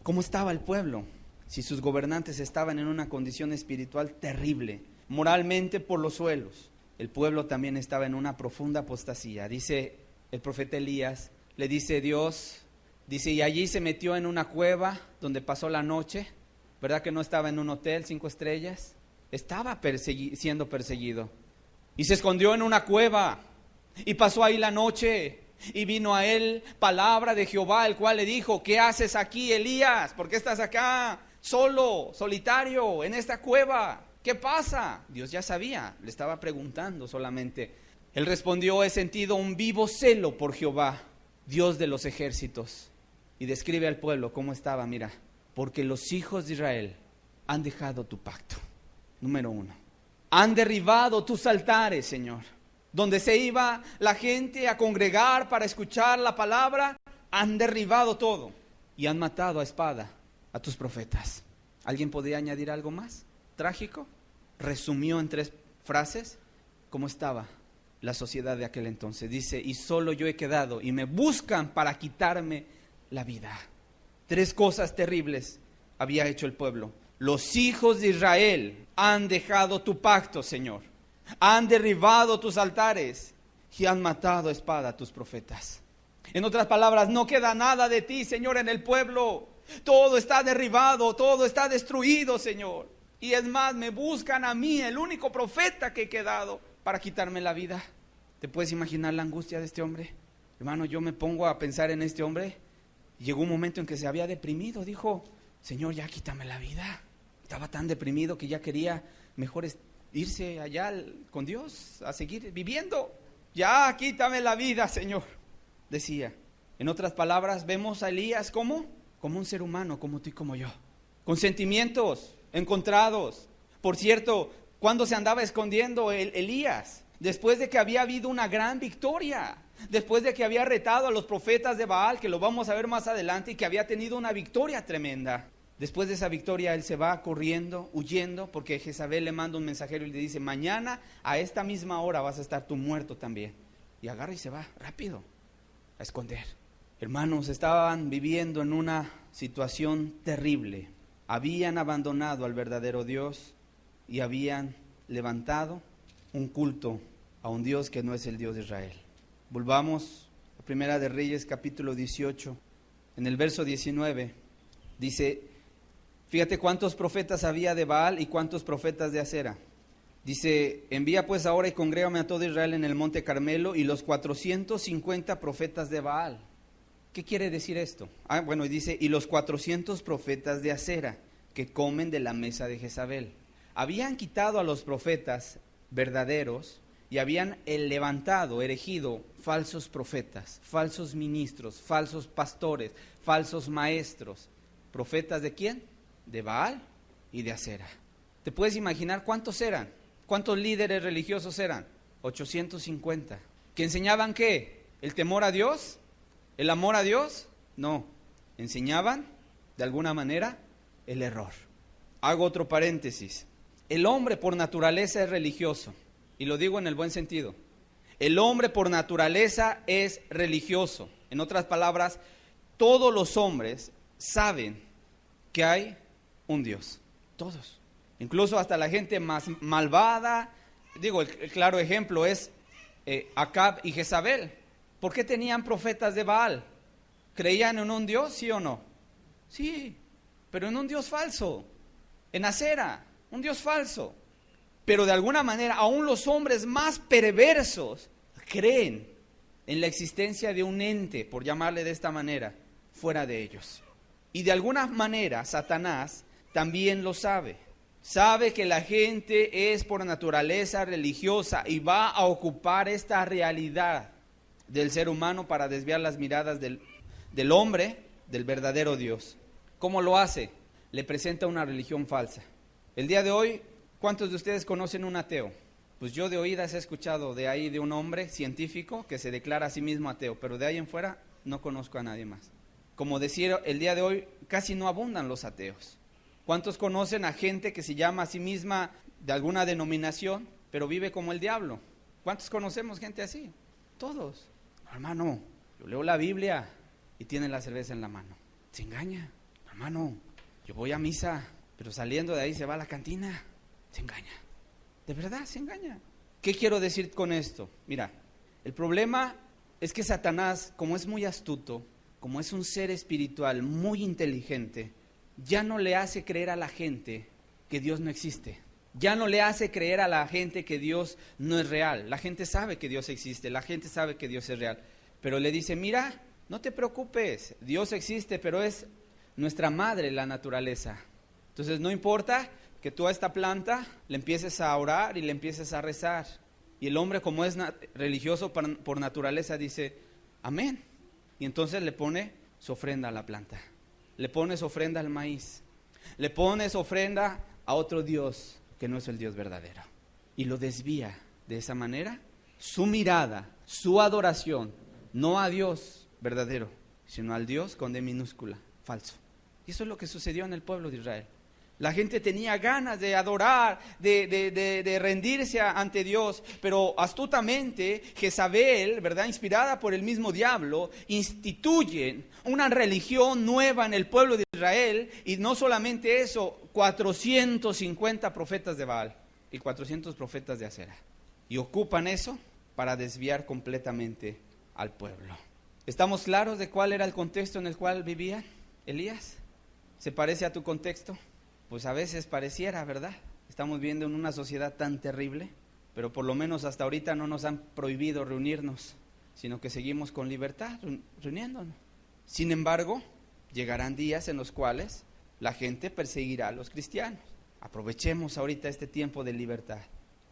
¿Cómo estaba el pueblo? Si sus gobernantes estaban en una condición espiritual terrible, moralmente por los suelos, el pueblo también estaba en una profunda apostasía. Dice el profeta Elías, le dice Dios, dice, y allí se metió en una cueva donde pasó la noche. ¿Verdad que no estaba en un hotel 5 estrellas? Estaba siendo perseguido. Y se escondió en una cueva y pasó ahí la noche. Y vino a él palabra de Jehová, el cual le dijo, ¿qué haces aquí, Elías? ¿Por qué estás acá solo, solitario, en esta cueva? ¿Qué pasa? Dios ya sabía, le estaba preguntando solamente. Él respondió, he sentido un vivo celo por Jehová, Dios de los ejércitos. Y describe al pueblo cómo estaba, mira. Porque los hijos de Israel han dejado tu pacto. Número 1. Han derribado tus altares, Señor. Donde se iba la gente a congregar para escuchar la palabra, han derribado todo. Y han matado a espada a tus profetas. ¿Alguien podría añadir algo más? ¿Trágico? Resumió en 3 frases cómo estaba la sociedad de aquel entonces. Dice, y solo yo he quedado y me buscan para quitarme la vida. 3 cosas terribles había hecho el pueblo. Los hijos de Israel han dejado tu pacto, Señor. Han derribado tus altares y han matado a espada a tus profetas. En otras palabras, no queda nada de ti, Señor, en el pueblo. Todo está derribado, todo está destruido, Señor. Y es más, me buscan a mí, el único profeta que he quedado, para quitarme la vida. ¿Te puedes imaginar la angustia de este hombre? Hermano, yo me pongo a pensar en este hombre. Llegó un momento en que se había deprimido, dijo, Señor, ya quítame la vida. Estaba tan deprimido que ya quería mejor irse allá con Dios, a seguir viviendo. Ya quítame la vida, Señor, decía. En otras palabras, vemos a Elías como un ser humano, como tú y como yo, con sentimientos encontrados. Por cierto, ¿cuándo se andaba escondiendo Elías? Después de que había habido una gran victoria. Después de que había retado a los profetas de Baal, que lo vamos a ver más adelante, y que había tenido una victoria tremenda. Después de esa victoria él se va corriendo, huyendo, porque Jezabel le manda un mensajero y le dice, mañana a esta misma hora vas a estar tú muerto también. Y agarra y se va rápido a esconder. Hermanos, estaban viviendo en una situación terrible. Habían abandonado al verdadero Dios y habían levantado un culto a un Dios que no es el Dios de Israel. Volvamos a Primera de Reyes, capítulo 18, en el verso 19, dice, fíjate cuántos profetas había de Baal y cuántos profetas de Acera. Dice, envía pues ahora y congrégame a todo Israel en el monte Carmelo y los 450 profetas de Baal. ¿Qué quiere decir esto? Bueno, y dice, y los 400 profetas de Acera que comen de la mesa de Jezabel. Habían quitado a los profetas verdaderos y habían levantado, erigido falsos profetas, falsos ministros, falsos pastores, falsos maestros. ¿Profetas de quién? De Baal y de Acera. ¿Te puedes imaginar cuántos eran? ¿Cuántos líderes religiosos eran? 850. ¿Que enseñaban qué? ¿El temor a Dios? ¿El amor a Dios? No. Enseñaban, de alguna manera, el error. Hago otro paréntesis. El hombre por naturaleza es religioso. Y lo digo en el buen sentido. El hombre por naturaleza es religioso. En otras palabras, todos los hombres saben que hay un Dios. Todos. Incluso hasta la gente más malvada. Digo, el claro ejemplo es Acab y Jezabel. ¿Por qué tenían profetas de Baal? ¿Creían en un Dios, sí o no? Sí, pero en un Dios falso. En Acera, un Dios falso. Pero de alguna manera, aún los hombres más perversos creen en la existencia de un ente, por llamarle de esta manera, fuera de ellos. Y de alguna manera, Satanás también lo sabe. Sabe que la gente es por naturaleza religiosa y va a ocupar esta realidad del ser humano para desviar las miradas del hombre, del verdadero Dios. ¿Cómo lo hace? Le presenta una religión falsa. El día de hoy, ¿cuántos de ustedes conocen un ateo? Pues yo de oídas he escuchado de ahí de un hombre científico que se declara a sí mismo ateo, pero de ahí en fuera no conozco a nadie más. Como decía, el día de hoy casi no abundan los ateos. ¿Cuántos conocen a gente que se llama a sí misma de alguna denominación, pero vive como el diablo? ¿Cuántos conocemos gente así? Todos. Hermano, yo leo la Biblia y tiene la cerveza en la mano. Se engaña. Hermano, yo voy a misa, pero saliendo de ahí se va a la cantina. Se engaña. De verdad, se engaña. ¿Qué quiero decir con esto? Mira, el problema es que Satanás, como es muy astuto, como es un ser espiritual muy inteligente, ya no le hace creer a la gente que Dios no existe. Ya no le hace creer a la gente que Dios no es real. La gente sabe que Dios existe, la gente sabe que Dios es real. Pero le dice, mira, no te preocupes, Dios existe, pero es nuestra madre la naturaleza. Entonces no importa que tú a esta planta le empieces a orar y le empieces a rezar. Y el hombre, como es religioso por naturaleza, dice, amén. Y entonces le pone su ofrenda a la planta. Le pones ofrenda al maíz, le pones ofrenda a otro Dios que no es el Dios verdadero. Y lo desvía de esa manera, su mirada, su adoración, no a Dios verdadero, sino al Dios con D minúscula, falso. Y eso es lo que sucedió en el pueblo de Israel. La gente tenía ganas de adorar, de rendirse ante Dios, pero astutamente Jezabel, ¿verdad?, inspirada por el mismo diablo, instituyen una religión nueva en el pueblo de Israel, y no solamente eso, 450 profetas de Baal y 400 profetas de Acera. Y ocupan eso para desviar completamente al pueblo. ¿Estamos claros de cuál era el contexto en el cual vivía Elías? ¿Se parece a tu contexto? Pues a veces pareciera, ¿verdad? Estamos viviendo en una sociedad tan terrible, pero por lo menos hasta ahorita no nos han prohibido reunirnos, sino que seguimos con libertad reuniéndonos. Sin embargo, llegarán días en los cuales la gente perseguirá a los cristianos. Aprovechemos ahorita este tiempo de libertad.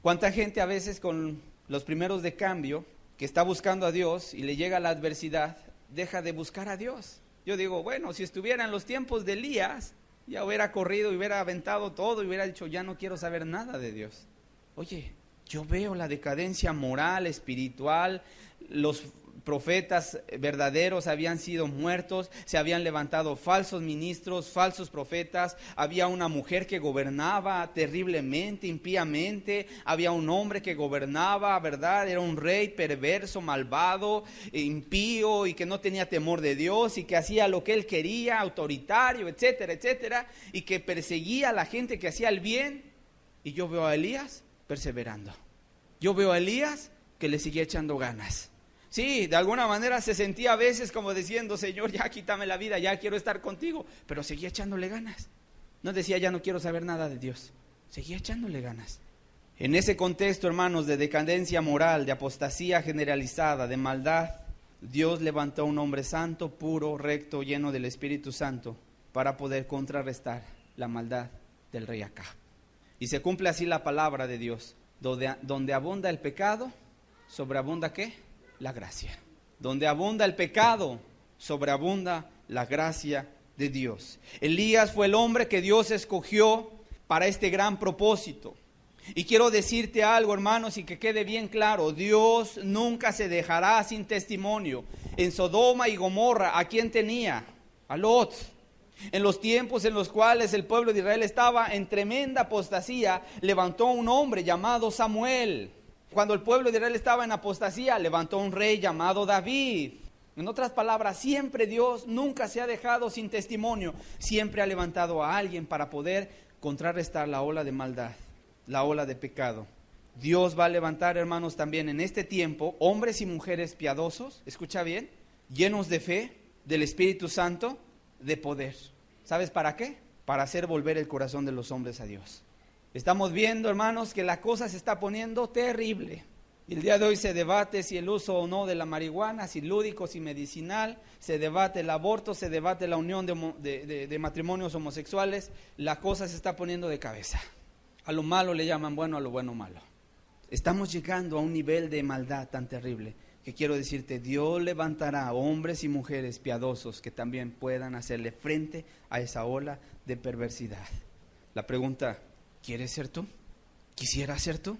¿Cuánta gente a veces con los primeros de cambio, que está buscando a Dios y le llega la adversidad, deja de buscar a Dios? Yo digo, bueno, si estuviera en los tiempos de Elías, ya hubiera corrido, hubiera aventado todo y hubiera dicho, ya no quiero saber nada de Dios. Oye, yo veo la decadencia moral, espiritual, los profetas verdaderos habían sido muertos, se habían levantado falsos ministros, falsos profetas, había una mujer que gobernaba terriblemente, impíamente, había un hombre que gobernaba, ¿verdad? Era un rey perverso, malvado, impío y que no tenía temor de Dios y que hacía lo que él quería, autoritario, etcétera, etcétera, y que perseguía a la gente que hacía el bien. Y yo veo a Elías perseverando. Yo veo a Elías que le seguía echando ganas. Sí, de alguna manera se sentía a veces como diciendo, Señor, ya quítame la vida, ya quiero estar contigo, pero seguía echándole ganas. No decía, ya no quiero saber nada de Dios, seguía echándole ganas. En ese contexto, hermanos, de decadencia moral, de apostasía generalizada, de maldad, Dios levantó a un hombre santo, puro, recto, lleno del Espíritu Santo, para poder contrarrestar la maldad del rey Acab. Y se cumple así la palabra de Dios, donde abunda el pecado, sobreabunda ¿qué? La gracia. Donde abunda el pecado, sobreabunda la gracia de Dios. Elías fue el hombre que Dios escogió para este gran propósito. Y quiero decirte algo, hermanos, y que quede bien claro, Dios nunca se dejará sin testimonio. En Sodoma y Gomorra, ¿a quién tenía? A Lot. En los tiempos en los cuales el pueblo de Israel estaba en tremenda apostasía, levantó un hombre llamado Samuel. Cuando el pueblo de Israel estaba en apostasía, levantó un rey llamado David. En otras palabras, siempre Dios nunca se ha dejado sin testimonio. Siempre ha levantado a alguien para poder contrarrestar la ola de maldad, la ola de pecado. Dios va a levantar, hermanos, también en este tiempo, hombres y mujeres piadosos, escucha bien, llenos de fe, del Espíritu Santo, de poder. ¿Sabes para qué? Para hacer volver el corazón de los hombres a Dios. Estamos viendo, hermanos, que la cosa se está poniendo terrible. El día de hoy se debate si el uso o no de la marihuana, si lúdico, si medicinal, se debate el aborto, se debate la unión de matrimonios homosexuales. La cosa se está poniendo de cabeza. A lo malo le llaman bueno, a lo bueno malo. Estamos llegando a un nivel de maldad tan terrible que quiero decirte, Dios levantará hombres y mujeres piadosos que también puedan hacerle frente a esa ola de perversidad. La pregunta, ¿quieres ser tú? ¿Quisieras ser tú?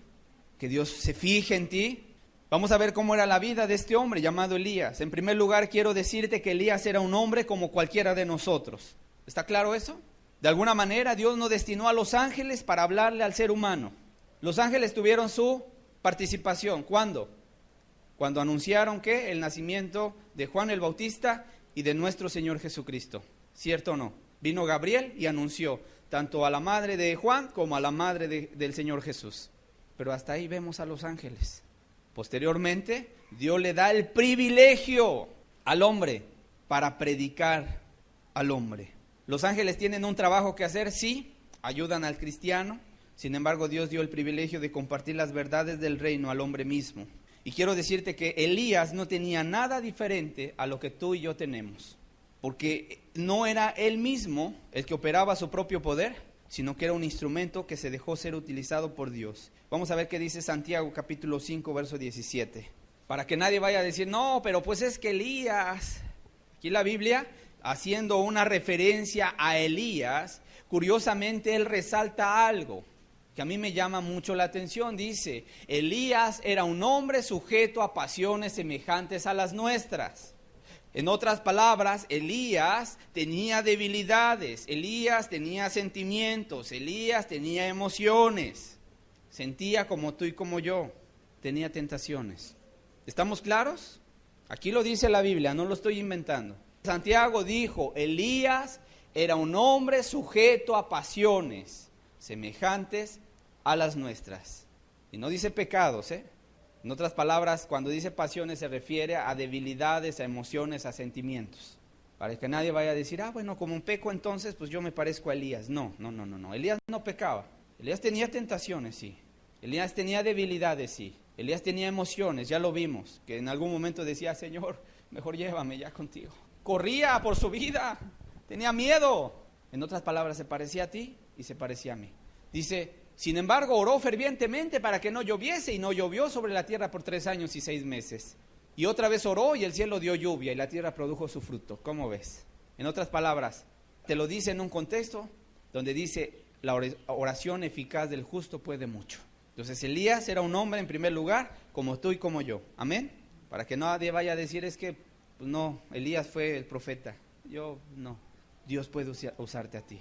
Que Dios se fije en ti. Vamos a ver cómo era la vida de este hombre llamado Elías. En primer lugar, quiero decirte que Elías era un hombre como cualquiera de nosotros. ¿Está claro eso? De alguna manera, Dios no destinó a los ángeles para hablarle al ser humano. Los ángeles tuvieron su participación. ¿Cuándo? Cuando anunciaron que el nacimiento de Juan el Bautista y de nuestro Señor Jesucristo. ¿Cierto o no? Vino Gabriel y anunció tanto a la madre de Juan como a la madre del Señor Jesús. Pero hasta ahí vemos a los ángeles. Posteriormente, Dios le da el privilegio al hombre para predicar al hombre. Los ángeles tienen un trabajo que hacer, sí, ayudan al cristiano. Sin embargo, Dios dio el privilegio de compartir las verdades del reino al hombre mismo. Y quiero decirte que Elías no tenía nada diferente a lo que tú y yo tenemos. Porque no era él mismo el que operaba su propio poder, sino que era un instrumento que se dejó ser utilizado por Dios. Vamos a ver qué dice Santiago capítulo 5, verso 17. Para que nadie vaya a decir, no, pero pues es que Elías. Aquí la Biblia, haciendo una referencia a Elías, curiosamente él resalta algo que a mí me llama mucho la atención. Dice, Elías era un hombre sujeto a pasiones semejantes a las nuestras. En otras palabras, Elías tenía debilidades, Elías tenía sentimientos, Elías tenía emociones, sentía como tú y como yo, tenía tentaciones. ¿Estamos claros? Aquí lo dice la Biblia, no lo estoy inventando. Santiago dijo, Elías era un hombre sujeto a pasiones semejantes a las nuestras. Y no dice pecados, En otras palabras, cuando dice pasiones se refiere a debilidades, a emociones, a sentimientos. Para que nadie vaya a decir, bueno, como un peco entonces, pues yo me parezco a Elías. No. Elías no pecaba. Elías tenía tentaciones, sí. Elías tenía debilidades, sí. Elías tenía emociones, ya lo vimos. Que en algún momento decía, Señor, mejor llévame ya contigo. Corría por su vida, tenía miedo. En otras palabras, se parecía a ti y se parecía a mí. Dice, sin embargo, oró fervientemente para que no lloviese y no llovió sobre la tierra por 3 años y 6 meses. Y otra vez oró y el cielo dio lluvia y la tierra produjo su fruto. ¿Cómo ves? En otras palabras, te lo dice en un contexto donde dice, la oración eficaz del justo puede mucho. Entonces Elías era un hombre en primer lugar, como tú y como yo. Amén. Para que nadie vaya a decir, es que pues no, Elías fue el profeta. Yo no. Dios puede usarte a ti.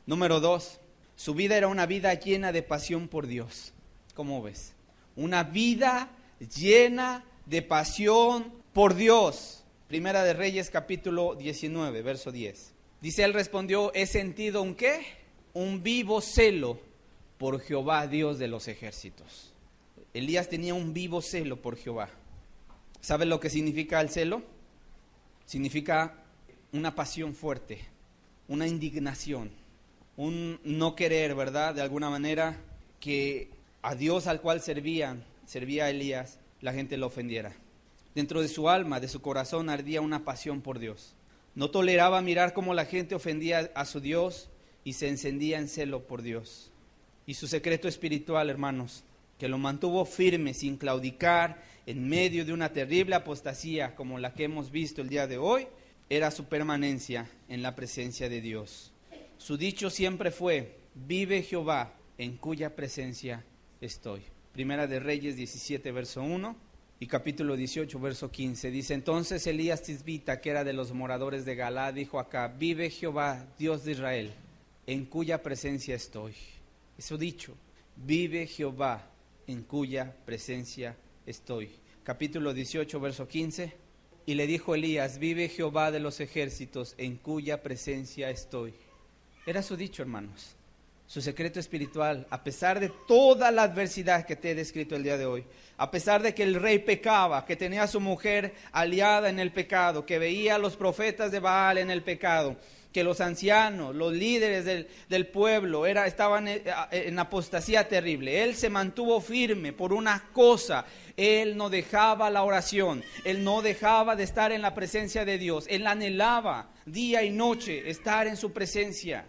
Número 2. Su vida era una vida llena de pasión por Dios. ¿Cómo ves? Una vida llena de pasión por Dios. Primera de Reyes capítulo 19, verso 10. Dice, él respondió, he sentido ¿un qué? Un vivo celo por Jehová, Dios de los ejércitos. Elías tenía un vivo celo por Jehová. ¿Sabes lo que significa el celo? Significa una pasión fuerte, una indignación. Un no querer, ¿verdad? De alguna manera que a Dios al cual servía Elías, la gente lo ofendiera. Dentro de su alma, de su corazón, ardía una pasión por Dios. No toleraba mirar cómo la gente ofendía a su Dios y se encendía en celo por Dios. Y su secreto espiritual, hermanos, que lo mantuvo firme, sin claudicar, en medio de una terrible apostasía como la que hemos visto el día de hoy, era su permanencia en la presencia de Dios. Su dicho siempre fue, vive Jehová, en cuya presencia estoy. Primera de Reyes 17, verso 1 y capítulo 18, verso 15. Dice, entonces Elías Tisbita, que era de los moradores de Galaad, dijo acá, vive Jehová, Dios de Israel, en cuya presencia estoy. Eso dicho, vive Jehová, en cuya presencia estoy. Capítulo 18, verso 15. Y le dijo Elías, vive Jehová de los ejércitos, en cuya presencia estoy. Era su dicho, hermanos. Su secreto espiritual, a pesar de toda la adversidad que te he descrito el día de hoy, a pesar de que el rey pecaba, que tenía a su mujer aliada en el pecado, que veía a los profetas de Baal en el pecado, que los ancianos, los líderes del pueblo estaban en apostasía terrible, él se mantuvo firme por una cosa: él no dejaba la oración, él no dejaba de estar en la presencia de Dios, él anhelaba día y noche estar en su presencia.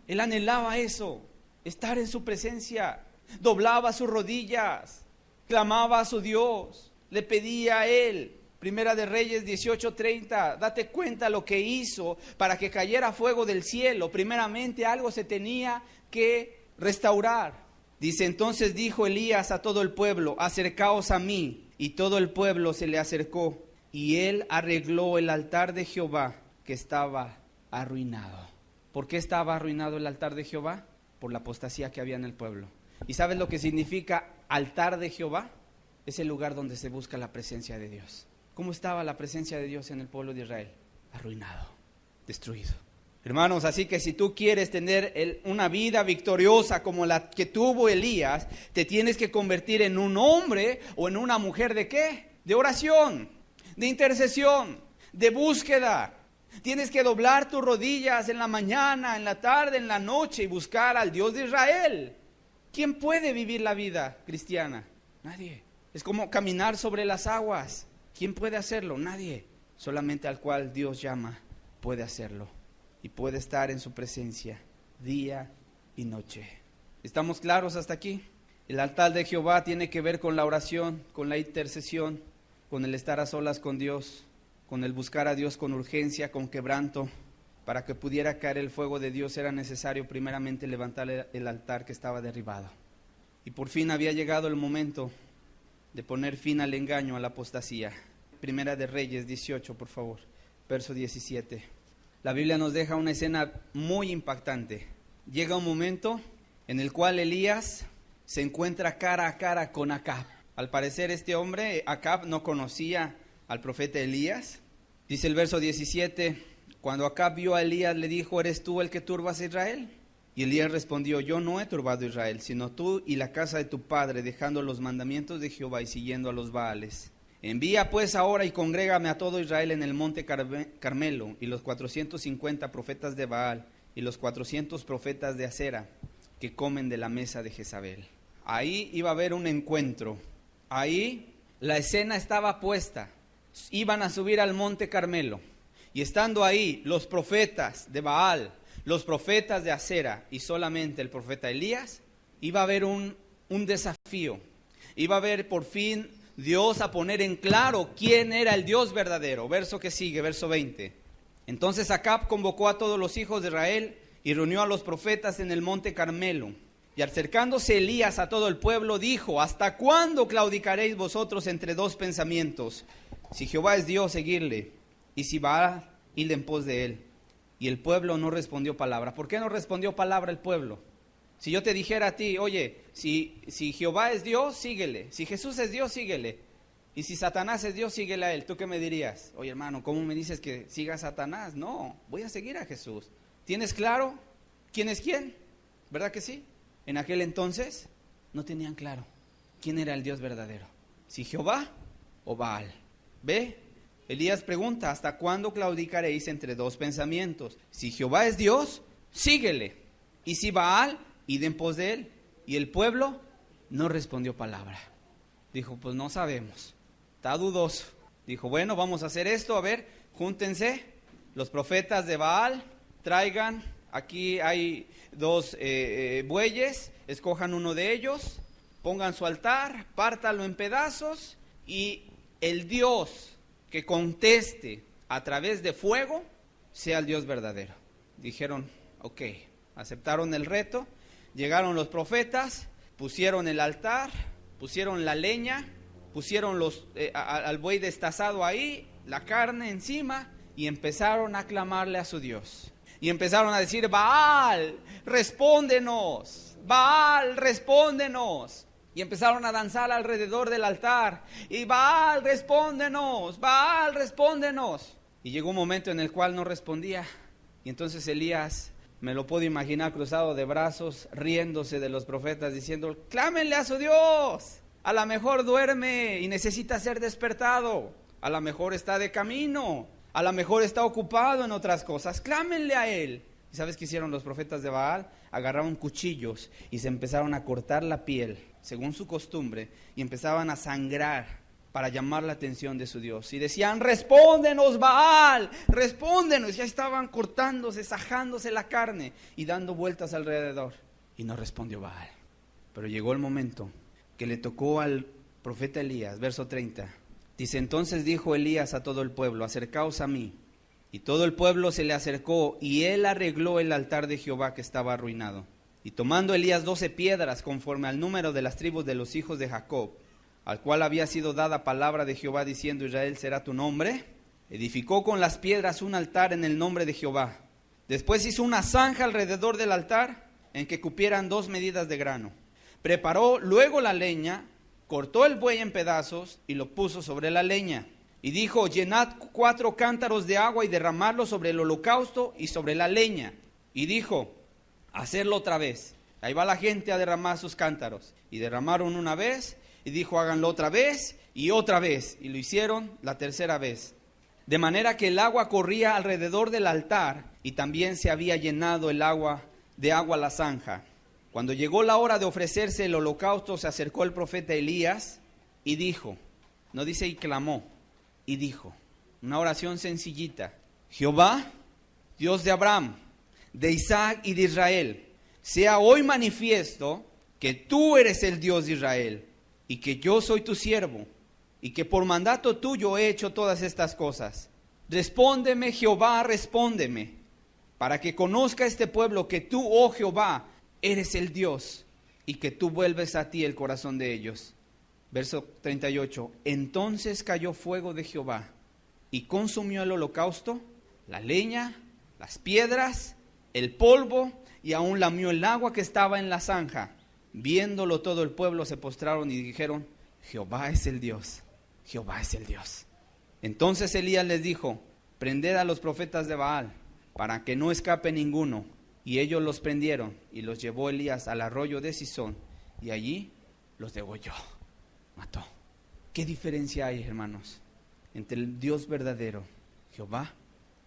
Él anhelaba eso, estar en su presencia. Doblaba sus rodillas, clamaba a su Dios, le pedía a él. Primera de Reyes 18:30, date cuenta lo que hizo para que cayera fuego del cielo. Primeramente algo se tenía que restaurar. Dice, entonces dijo Elías a todo el pueblo, acercaos a mí. Y todo el pueblo se le acercó. Y él arregló el altar de Jehová que estaba arruinado. ¿Por qué estaba arruinado el altar de Jehová? Por la apostasía que había en el pueblo. ¿Y sabes lo que significa altar de Jehová? Es el lugar donde se busca la presencia de Dios. ¿Cómo estaba la presencia de Dios en el pueblo de Israel? Arruinado, destruido. Hermanos, así que si tú quieres tener una vida victoriosa como la que tuvo Elías, te tienes que convertir en un hombre o en una mujer ¿de qué? De oración, de intercesión, de búsqueda. Tienes que doblar tus rodillas en la mañana, en la tarde, en la noche y buscar al Dios de Israel. ¿Quién puede vivir la vida cristiana? Nadie. Es como caminar sobre las aguas. ¿Quién puede hacerlo? Nadie. Solamente al cual Dios llama puede hacerlo. Y puede estar en su presencia día y noche. ¿Estamos claros hasta aquí? El altar de Jehová tiene que ver con la oración, con la intercesión, con el estar a solas con Dios, con el buscar a Dios con urgencia, con quebranto. Para que pudiera caer el fuego de Dios era necesario primeramente levantar el altar que estaba derribado. Y por fin había llegado el momento de poner fin al engaño, a la apostasía. Primera de Reyes 18, por favor, verso 17. La Biblia nos deja una escena muy impactante. Llega un momento en el cual Elías se encuentra cara a cara con Acab. Al parecer este hombre, Acab, no conocía al profeta Elías. Dice el verso 17, cuando Acab vio a Elías le dijo, ¿eres tú el que turbas a Israel? Y Elías respondió, yo no he turbado a Israel, sino tú y la casa de tu padre, dejando los mandamientos de Jehová y siguiendo a los Baales. Envía pues ahora y congrégame a todo Israel en el monte Carmelo, y los 450 profetas de Baal, y los 400 profetas de Acera, que comen de la mesa de Jezabel. Ahí iba a haber un encuentro. Ahí la escena estaba puesta. Iban a subir al monte Carmelo. Y estando ahí los profetas de Baal, los profetas de Acera y solamente el profeta Elías, iba a haber un desafío. Iba a haber por fin Dios a poner en claro quién era el Dios verdadero. Verso que sigue, verso 20. Entonces Acab convocó a todos los hijos de Israel y reunió a los profetas en el monte Carmelo. Y acercándose Elías a todo el pueblo, dijo, ¿hasta cuándo claudicaréis vosotros entre dos pensamientos? Si Jehová es Dios, seguirle, y si Baal, id en pos de él. Y el pueblo no respondió palabra. ¿Por qué no respondió palabra el pueblo? Si yo te dijera a ti, oye, si Jehová es Dios, síguele. Si Jesús es Dios, síguele. Y si Satanás es Dios, síguele a él. ¿Tú qué me dirías? Oye, hermano, ¿cómo me dices que siga a Satanás? No, voy a seguir a Jesús. ¿Tienes claro quién es quién? ¿Verdad que sí? En aquel entonces no tenían claro quién era el Dios verdadero. Si Jehová o Baal. ¿Ve? Elías pregunta, ¿hasta cuándo claudicaréis entre dos pensamientos? Si Jehová es Dios, síguele. Y si Baal, id en pos de él. Y el pueblo no respondió palabra. Dijo, pues no sabemos. Está dudoso. Dijo, bueno, vamos a hacer esto. A ver, júntense. Los profetas de Baal, traigan. Aquí hay dos bueyes. Escojan uno de ellos. Pongan su altar. Pártalo en pedazos. Y el Dios que conteste a través de fuego sea el Dios verdadero. Dijeron, ok. Aceptaron el reto. Llegaron los profetas, pusieron el altar, pusieron la leña, pusieron al buey destazado ahí, la carne encima, y empezaron a clamarle a su Dios. Y empezaron a decir, Baal, respóndenos, Baal, respóndenos. Y empezaron a danzar alrededor del altar. Y Baal, respóndenos, Baal, respóndenos. Y llegó un momento en el cual no respondía. Y entonces Elías, me lo puedo imaginar cruzado de brazos, riéndose de los profetas, diciendo, clámenle a su Dios. A lo mejor duerme y necesita ser despertado. A lo mejor está de camino. A lo mejor está ocupado en otras cosas. Clámenle a él. ¿Y sabes qué hicieron los profetas de Baal? Agarraron cuchillos y se empezaron a cortar la piel, según su costumbre, y empezaban a sangrar para llamar la atención de su Dios. Y decían, respóndenos Baal, respóndenos. Ya estaban cortándose, sajándose la carne y dando vueltas alrededor. Y no respondió Baal. Pero llegó el momento que le tocó al profeta Elías, verso 30. Dice, entonces dijo Elías a todo el pueblo, acercaos a mí. Y todo el pueblo se le acercó, y él arregló el altar de Jehová que estaba arruinado. Y tomando Elías 12 piedras, conforme al número de las tribus de los hijos de Jacob, al cual había sido dada palabra de Jehová, diciendo, Israel será tu nombre, edificó con las piedras un altar en el nombre de Jehová. Después hizo una zanja alrededor del altar, en que cupieran 2 medidas de grano. Preparó luego la leña, cortó el buey en pedazos, y lo puso sobre la leña. Y dijo, llenad 4 cántaros de agua y derramadlo sobre el holocausto y sobre la leña. Y dijo, hacerlo otra vez. Ahí va la gente a derramar sus cántaros. Y derramaron una vez, y dijo, háganlo otra vez, y otra vez. Y lo hicieron la tercera vez. De manera que el agua corría alrededor del altar, y también se había llenado el agua de agua la zanja. Cuando llegó la hora de ofrecerse el holocausto, se acercó el profeta Elías, y dijo, no dice y clamó, y dijo, una oración sencillita, Jehová, Dios de Abraham, de Isaac y de Israel, sea hoy manifiesto que tú eres el Dios de Israel, y que yo soy tu siervo, y que por mandato tuyo he hecho todas estas cosas. Respóndeme, Jehová, respóndeme, para que conozca este pueblo que tú, oh Jehová, eres el Dios, y que tú vuelves a ti el corazón de ellos. Verso 38, entonces cayó fuego de Jehová y consumió el holocausto, la leña, las piedras, el polvo y aún lamió el agua que estaba en la zanja. Viéndolo todo el pueblo se postraron y dijeron, Jehová es el Dios, Jehová es el Dios. Entonces Elías les dijo, prended a los profetas de Baal para que no escape ninguno. Y ellos los prendieron y los llevó Elías al arroyo de Sison y allí los degolló. Mató. ¿Qué diferencia hay, hermanos, entre el Dios verdadero, Jehová,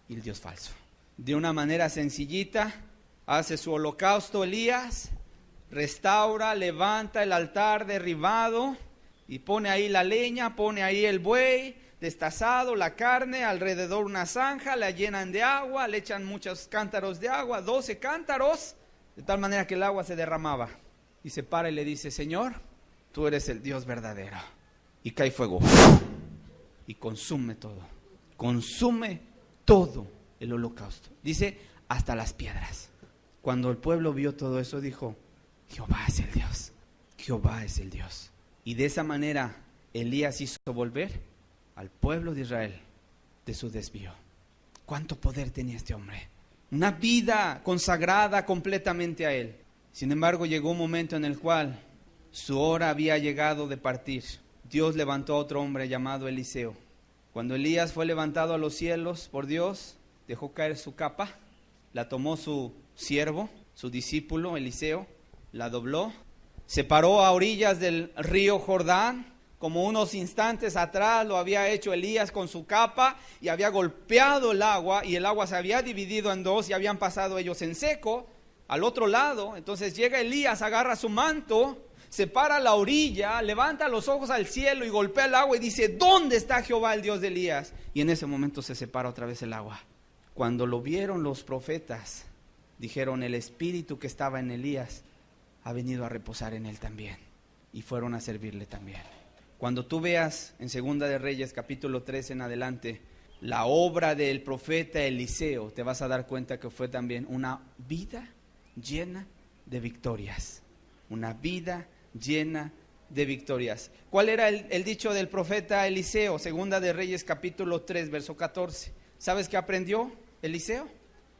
y el Dios falso? De una manera sencillita, hace su holocausto Elías, restaura, levanta el altar derribado y pone ahí la leña, pone ahí el buey destazado, la carne, alrededor una zanja, la llenan de agua, le echan muchos cántaros de agua, 12 cántaros, de tal manera que el agua se derramaba. Y se para y le dice, Señor, tú eres el Dios verdadero. Y cae fuego y consume todo el holocausto. Dice, hasta las piedras. Cuando el pueblo vio todo eso, dijo, Jehová es el Dios, Jehová es el Dios. Y de esa manera Elías hizo volver al pueblo de Israel de su desvío. ¿Cuánto poder tenía este hombre? Una vida consagrada completamente a él. Sin embargo, llegó un momento en el cual su hora había llegado de partir. Dios levantó a otro hombre llamado Eliseo. Cuando Elías fue levantado a los cielos por Dios, dejó caer su capa, la tomó su siervo, su discípulo Eliseo, la dobló, se paró a orillas del río Jordán, como unos instantes atrás lo había hecho Elías con su capa, y había golpeado el agua, y el agua se había dividido en dos, y habían pasado ellos en seco, al otro lado. Entonces llega Elías, agarra su manto, se para a la orilla, levanta los ojos al cielo y golpea el agua y dice, ¿dónde está Jehová, el Dios de Elías? Y en ese momento se separa otra vez el agua. Cuando lo vieron los profetas, dijeron, el espíritu que estaba en Elías ha venido a reposar en él también, y fueron a servirle también. Cuando tú veas en Segunda de Reyes capítulo 3 en adelante la obra del profeta Eliseo, te vas a dar cuenta que fue también una vida llena de victorias. Una vida llena de victorias. ¿Cuál era el dicho del profeta Eliseo? Segunda de Reyes capítulo 3 verso 14. ¿Sabes qué aprendió Eliseo?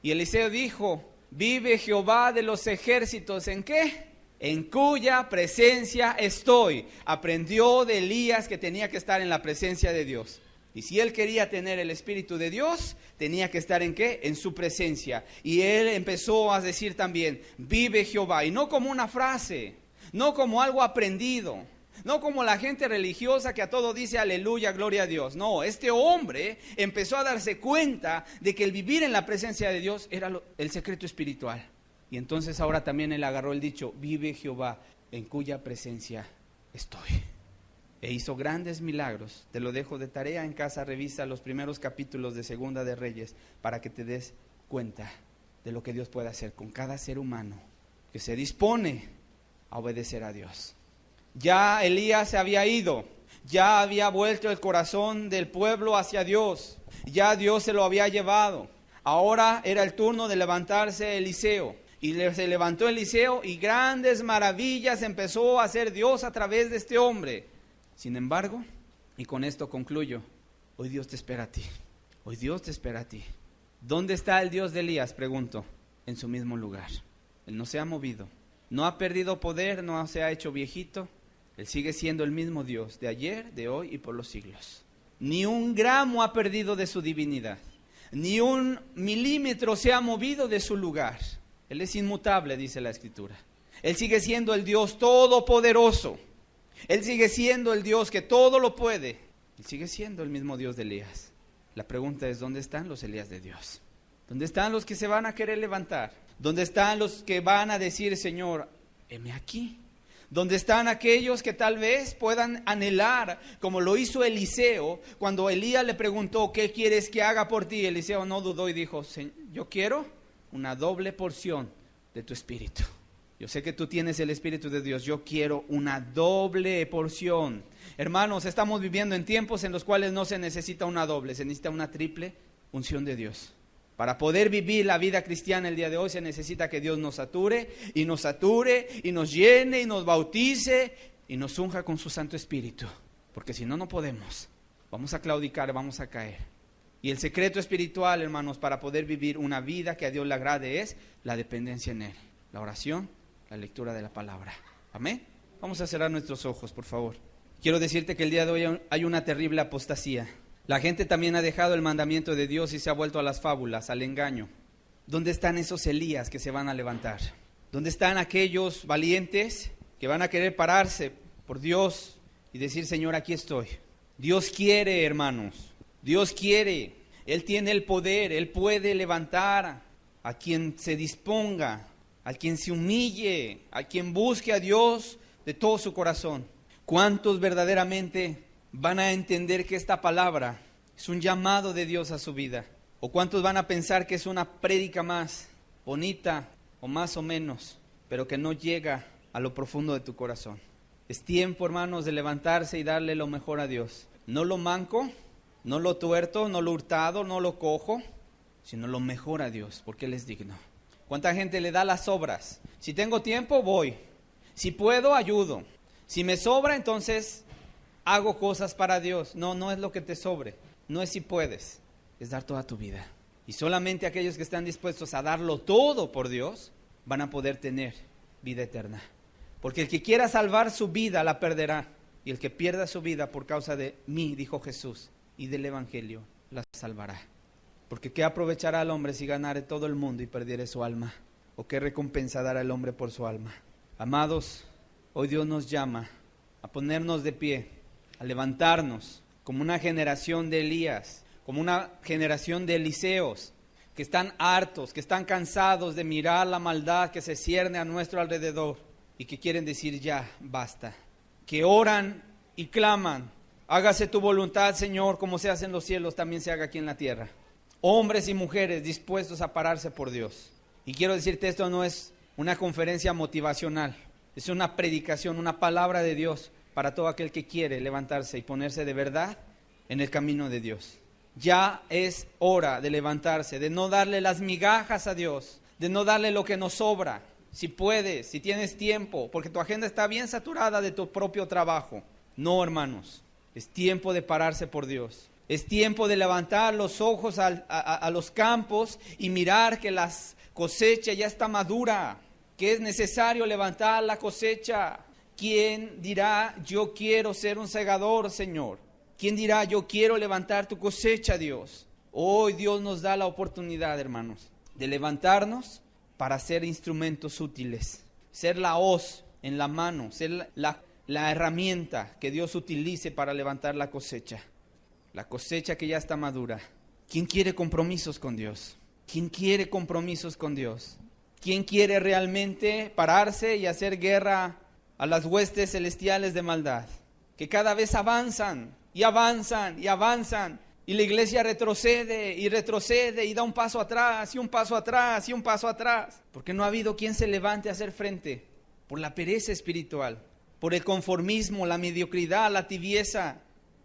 Y Eliseo dijo, vive Jehová de los ejércitos, ¿en qué? en cuya presencia estoy. Aprendió de Elías que tenía que estar en la presencia de Dios. Y si él quería tener el Espíritu de Dios, tenía que estar ¿en qué? En su presencia. Y él empezó a decir también, vive Jehová. Y no como una frase, no como algo aprendido, no como la gente religiosa que a todo dice aleluya, gloria a Dios. No, este hombre empezó a darse cuenta de que el vivir en la presencia de Dios era el secreto espiritual. Y entonces ahora también él agarró el dicho, vive Jehová, en cuya presencia estoy. E hizo grandes milagros. Te lo dejo de tarea en casa, revisa los primeros capítulos de Segunda de Reyes para que te des cuenta de lo que Dios puede hacer con cada ser humano que se dispone a obedecer a Dios. Ya Elías se había ido, ya había vuelto el corazón del pueblo hacia Dios, ya Dios se lo había llevado. Ahora era el turno de levantarse Eliseo. Y se levantó Eliseo y grandes maravillas empezó a hacer Dios a través de este hombre. Sin embargo, y con esto concluyo, hoy Dios te espera a ti. Hoy Dios te espera a ti. ¿Dónde está el Dios de Elías? Pregunto. En su mismo lugar. Él no se ha movido. No ha perdido poder, no se ha hecho viejito. Él sigue siendo el mismo Dios de ayer, de hoy y por los siglos. Ni un gramo ha perdido de su divinidad. Ni un milímetro se ha movido de su lugar. Él es inmutable, dice la Escritura. Él sigue siendo el Dios todopoderoso. Él sigue siendo el Dios que todo lo puede. Él sigue siendo el mismo Dios de Elías. La pregunta es, ¿dónde están los Elías de Dios? ¿Dónde están los que se van a querer levantar? ¿Dónde están los que van a decir, Señor, heme aquí? ¿Dónde están aquellos que tal vez puedan anhelar, como lo hizo Eliseo, cuando Elías le preguntó, ¿qué quieres que haga por ti? Eliseo no dudó y dijo, yo quiero una doble porción de tu espíritu. Yo sé que tú tienes el Espíritu de Dios, yo quiero una doble porción. Hermanos, estamos viviendo en tiempos en los cuales no se necesita una doble, se necesita una triple unción de Dios. Para poder vivir la vida cristiana el día de hoy se necesita que Dios nos sature y nos llene y nos bautice y nos unja con su Santo Espíritu. Porque si no, no podemos. Vamos a claudicar, vamos a caer. Y el secreto espiritual, hermanos, para poder vivir una vida que a Dios le agrade es la dependencia en Él, la oración, la lectura de la palabra. Amén. Vamos a cerrar nuestros ojos, por favor. Quiero decirte que el día de hoy hay una terrible apostasía. La gente también ha dejado el mandamiento de Dios y se ha vuelto a las fábulas, al engaño. ¿Dónde están esos Elías que se van a levantar? ¿Dónde están aquellos valientes que van a querer pararse por Dios y decir, Señor, aquí estoy? Dios quiere, hermanos. Dios quiere. Él tiene el poder. Él puede levantar a quien se disponga, a quien se humille, a quien busque a Dios de todo su corazón. ¿Cuántos verdaderamente van a entender que esta palabra es un llamado de Dios a su vida? ¿O cuántos van a pensar que es una prédica más bonita o más o menos, pero que no llega a lo profundo de tu corazón? Es tiempo, hermanos, de levantarse y darle lo mejor a Dios. No lo manco, no lo tuerto, no lo hurtado, no lo cojo, sino lo mejor a Dios, porque Él es digno. ¿Cuánta gente le da las obras? Si tengo tiempo, voy. Si puedo, ayudo. Si me sobra, entonces hago cosas para Dios. No, no es lo que te sobre. No es si puedes. Es dar toda tu vida. Y solamente aquellos que están dispuestos a darlo todo por Dios van a poder tener vida eterna. Porque el que quiera salvar su vida la perderá. Y el que pierda su vida por causa de mí, dijo Jesús, y del Evangelio, la salvará. Porque ¿qué aprovechará al hombre si ganare todo el mundo y perdiere su alma? ¿O qué recompensa dará el hombre por su alma? Amados, hoy Dios nos llama a ponernos de pie, a levantarnos como una generación de Elías, como una generación de Eliseos, que están hartos, que están cansados de mirar la maldad que se cierne a nuestro alrededor y que quieren decir ya, basta. Que oran y claman, hágase tu voluntad, Señor, como se hace en los cielos, también se haga aquí en la tierra. Hombres y mujeres dispuestos a pararse por Dios. Y quiero decirte, esto no es una conferencia motivacional, es una predicación, una palabra de Dios para todo aquel que quiere levantarse y ponerse de verdad en el camino de Dios. Ya es hora de levantarse, de no darle las migajas a Dios, de no darle lo que nos sobra. Si puedes, si tienes tiempo, porque tu agenda está bien saturada de tu propio trabajo. No, hermanos, es tiempo de pararse por Dios. Es tiempo de levantar los ojos a los campos y mirar que la cosecha ya está madura. que es necesario levantar la cosecha. ¿Quién dirá, yo quiero ser un segador, Señor? ¿Quién dirá, yo quiero levantar tu cosecha, Dios? Hoy Dios nos da la oportunidad, hermanos, de levantarnos para ser instrumentos útiles, ser la hoz en la mano, ser la herramienta que Dios utilice para levantar la cosecha que ya está madura. ¿Quién quiere compromisos con Dios? ¿Quién quiere compromisos con Dios? ¿Quién quiere realmente pararse y hacer guerra a las huestes celestiales de maldad, que cada vez avanzan y avanzan y avanzan, y la iglesia retrocede y da un paso atrás y un paso atrás y un paso atrás, porque no ha habido quien se levante a hacer frente, por la pereza espiritual, por el conformismo, la mediocridad, la tibieza,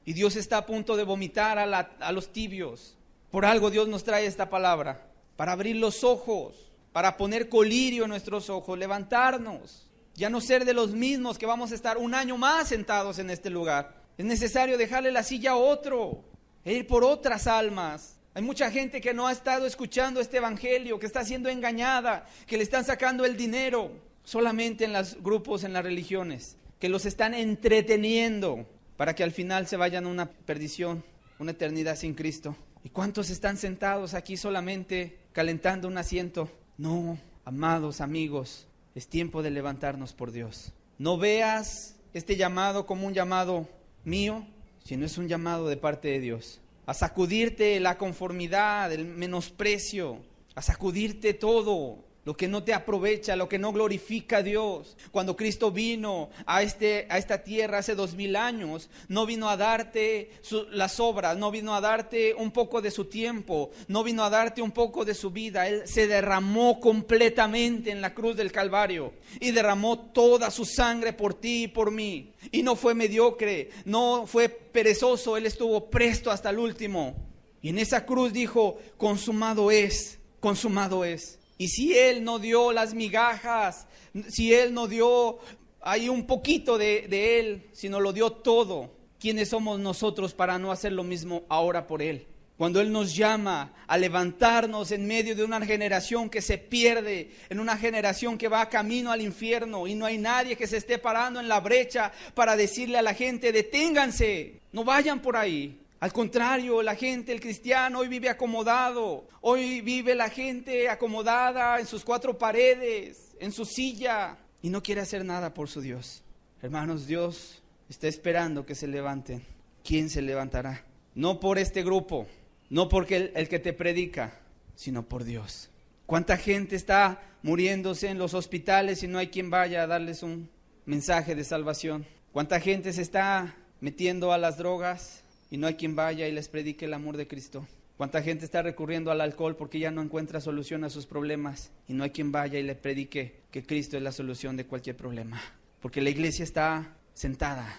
y Dios está a punto de vomitar a los tibios. Por algo Dios nos trae esta palabra, para abrir los ojos, para poner colirio en nuestros ojos, levantarnos, ya no ser de los mismos que vamos a estar un año más sentados en este lugar. Es necesario dejarle la silla a otro e ir por otras almas. Hay mucha gente que no ha estado escuchando este evangelio, que está siendo engañada, que le están sacando el dinero solamente en los grupos, en las religiones, que los están entreteniendo para que al final se vayan a una perdición, una eternidad sin Cristo. ¿Y cuántos están sentados aquí solamente calentando un asiento? No, amados amigos, es tiempo de levantarnos por Dios. No veas este llamado como un llamado mío, sino es un llamado de parte de Dios. A sacudirte la conformidad, el menosprecio, a sacudirte todo lo que no te aprovecha, lo que no glorifica a Dios. Cuando Cristo vino a esta tierra hace 2000 años, no vino a darte las obras, no vino a darte un poco de su tiempo, no vino a darte un poco de su vida. Él se derramó completamente en la cruz del Calvario y derramó toda su sangre por ti y por mí. Y no fue mediocre, no fue perezoso, Él estuvo presto hasta el último. Y en esa cruz dijo, consumado es, consumado es. Y si Él no dio las migajas, si Él no dio ahí un poquito de Él, sino lo dio todo, ¿quiénes somos nosotros para no hacer lo mismo ahora por Él? Cuando Él nos llama a levantarnos en medio de una generación que se pierde, en una generación que va camino al infierno, y no hay nadie que se esté parando en la brecha para decirle a la gente, deténganse, no vayan por ahí. Al contrario, la gente, el cristiano, hoy vive acomodado. Hoy vive la gente acomodada en sus cuatro paredes, en su silla, y no quiere hacer nada por su Dios. Hermanos, Dios está esperando que se levanten. ¿Quién se levantará? No por este grupo, no porque el que te predica, sino por Dios. ¿Cuánta gente está muriéndose en los hospitales y no hay quien vaya a darles un mensaje de salvación? ¿Cuánta gente se está metiendo a las drogas y no hay quien vaya y les predique el amor de Cristo? ¿Cuánta gente está recurriendo al alcohol porque ya no encuentra solución a sus problemas y no hay quien vaya y le predique que Cristo es la solución de cualquier problema? Porque la iglesia está sentada,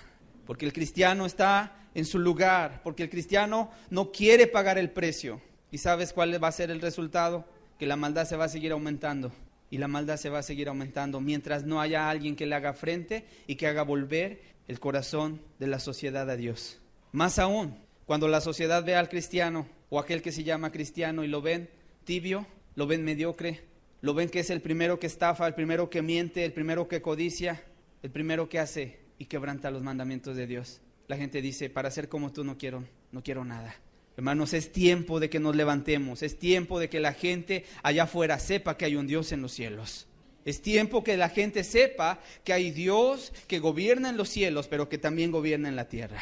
porque el cristiano está en su lugar, porque el cristiano no quiere pagar el precio. ¿Y sabes cuál va a ser el resultado? Que la maldad se va a seguir aumentando, y la maldad se va a seguir aumentando mientras no haya alguien que le haga frente y que haga volver el corazón de la sociedad a Dios. Más aún, cuando la sociedad ve al cristiano o aquel que se llama cristiano y lo ven tibio, lo ven mediocre, lo ven que es el primero que estafa, el primero que miente, el primero que codicia, el primero que hace y quebranta los mandamientos de Dios. La gente dice, para ser como tú no quiero nada. Hermanos, es tiempo de que nos levantemos, es tiempo de que la gente allá afuera sepa que hay un Dios en los cielos. Es tiempo que la gente sepa que hay Dios que gobierna en los cielos, pero que también gobierna en la tierra.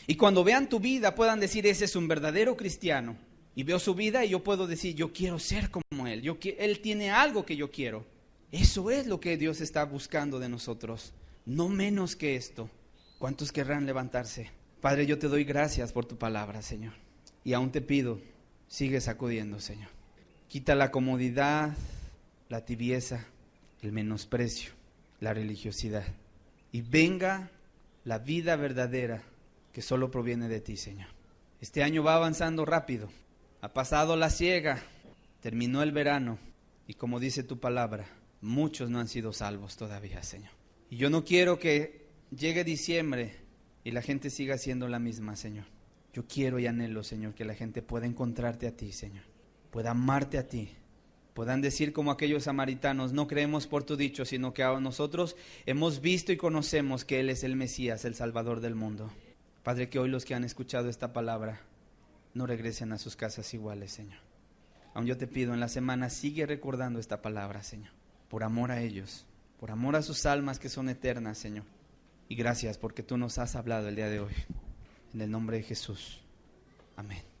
Y cuando vean tu vida puedan decir, ese es un verdadero cristiano. Y veo su vida y yo puedo decir, yo quiero ser como él. Él tiene algo que yo quiero. Eso es lo que Dios está buscando de nosotros. No menos que esto. ¿Cuántos querrán levantarse? Padre, yo te doy gracias por tu palabra, Señor. Y aún te pido, sigue sacudiendo, Señor. Quita la comodidad, la tibieza, el menosprecio, la religiosidad. Y venga la vida verdadera que solo proviene de ti, Señor. Este año va avanzando rápido. Ha pasado la siega, terminó el verano. Y como dice tu palabra, muchos no han sido salvos todavía, Señor. Y yo no quiero que llegue diciembre y la gente siga siendo la misma, Señor. Yo quiero y anhelo, Señor, que la gente pueda encontrarte a ti, Señor. Pueda amarte a ti puedan decir como aquellos samaritanos: no creemos por tu dicho, sino que a nosotros hemos visto y conocemos que Él es el Mesías, el Salvador del mundo. Padre, que hoy los que han escuchado esta palabra no regresen a sus casas iguales, Señor. Aún yo te pido, en la semana sigue recordando esta palabra, Señor, por amor a ellos, por amor a sus almas que son eternas, Señor. Y gracias porque tú nos has hablado el día de hoy. En el nombre de Jesús. Amén.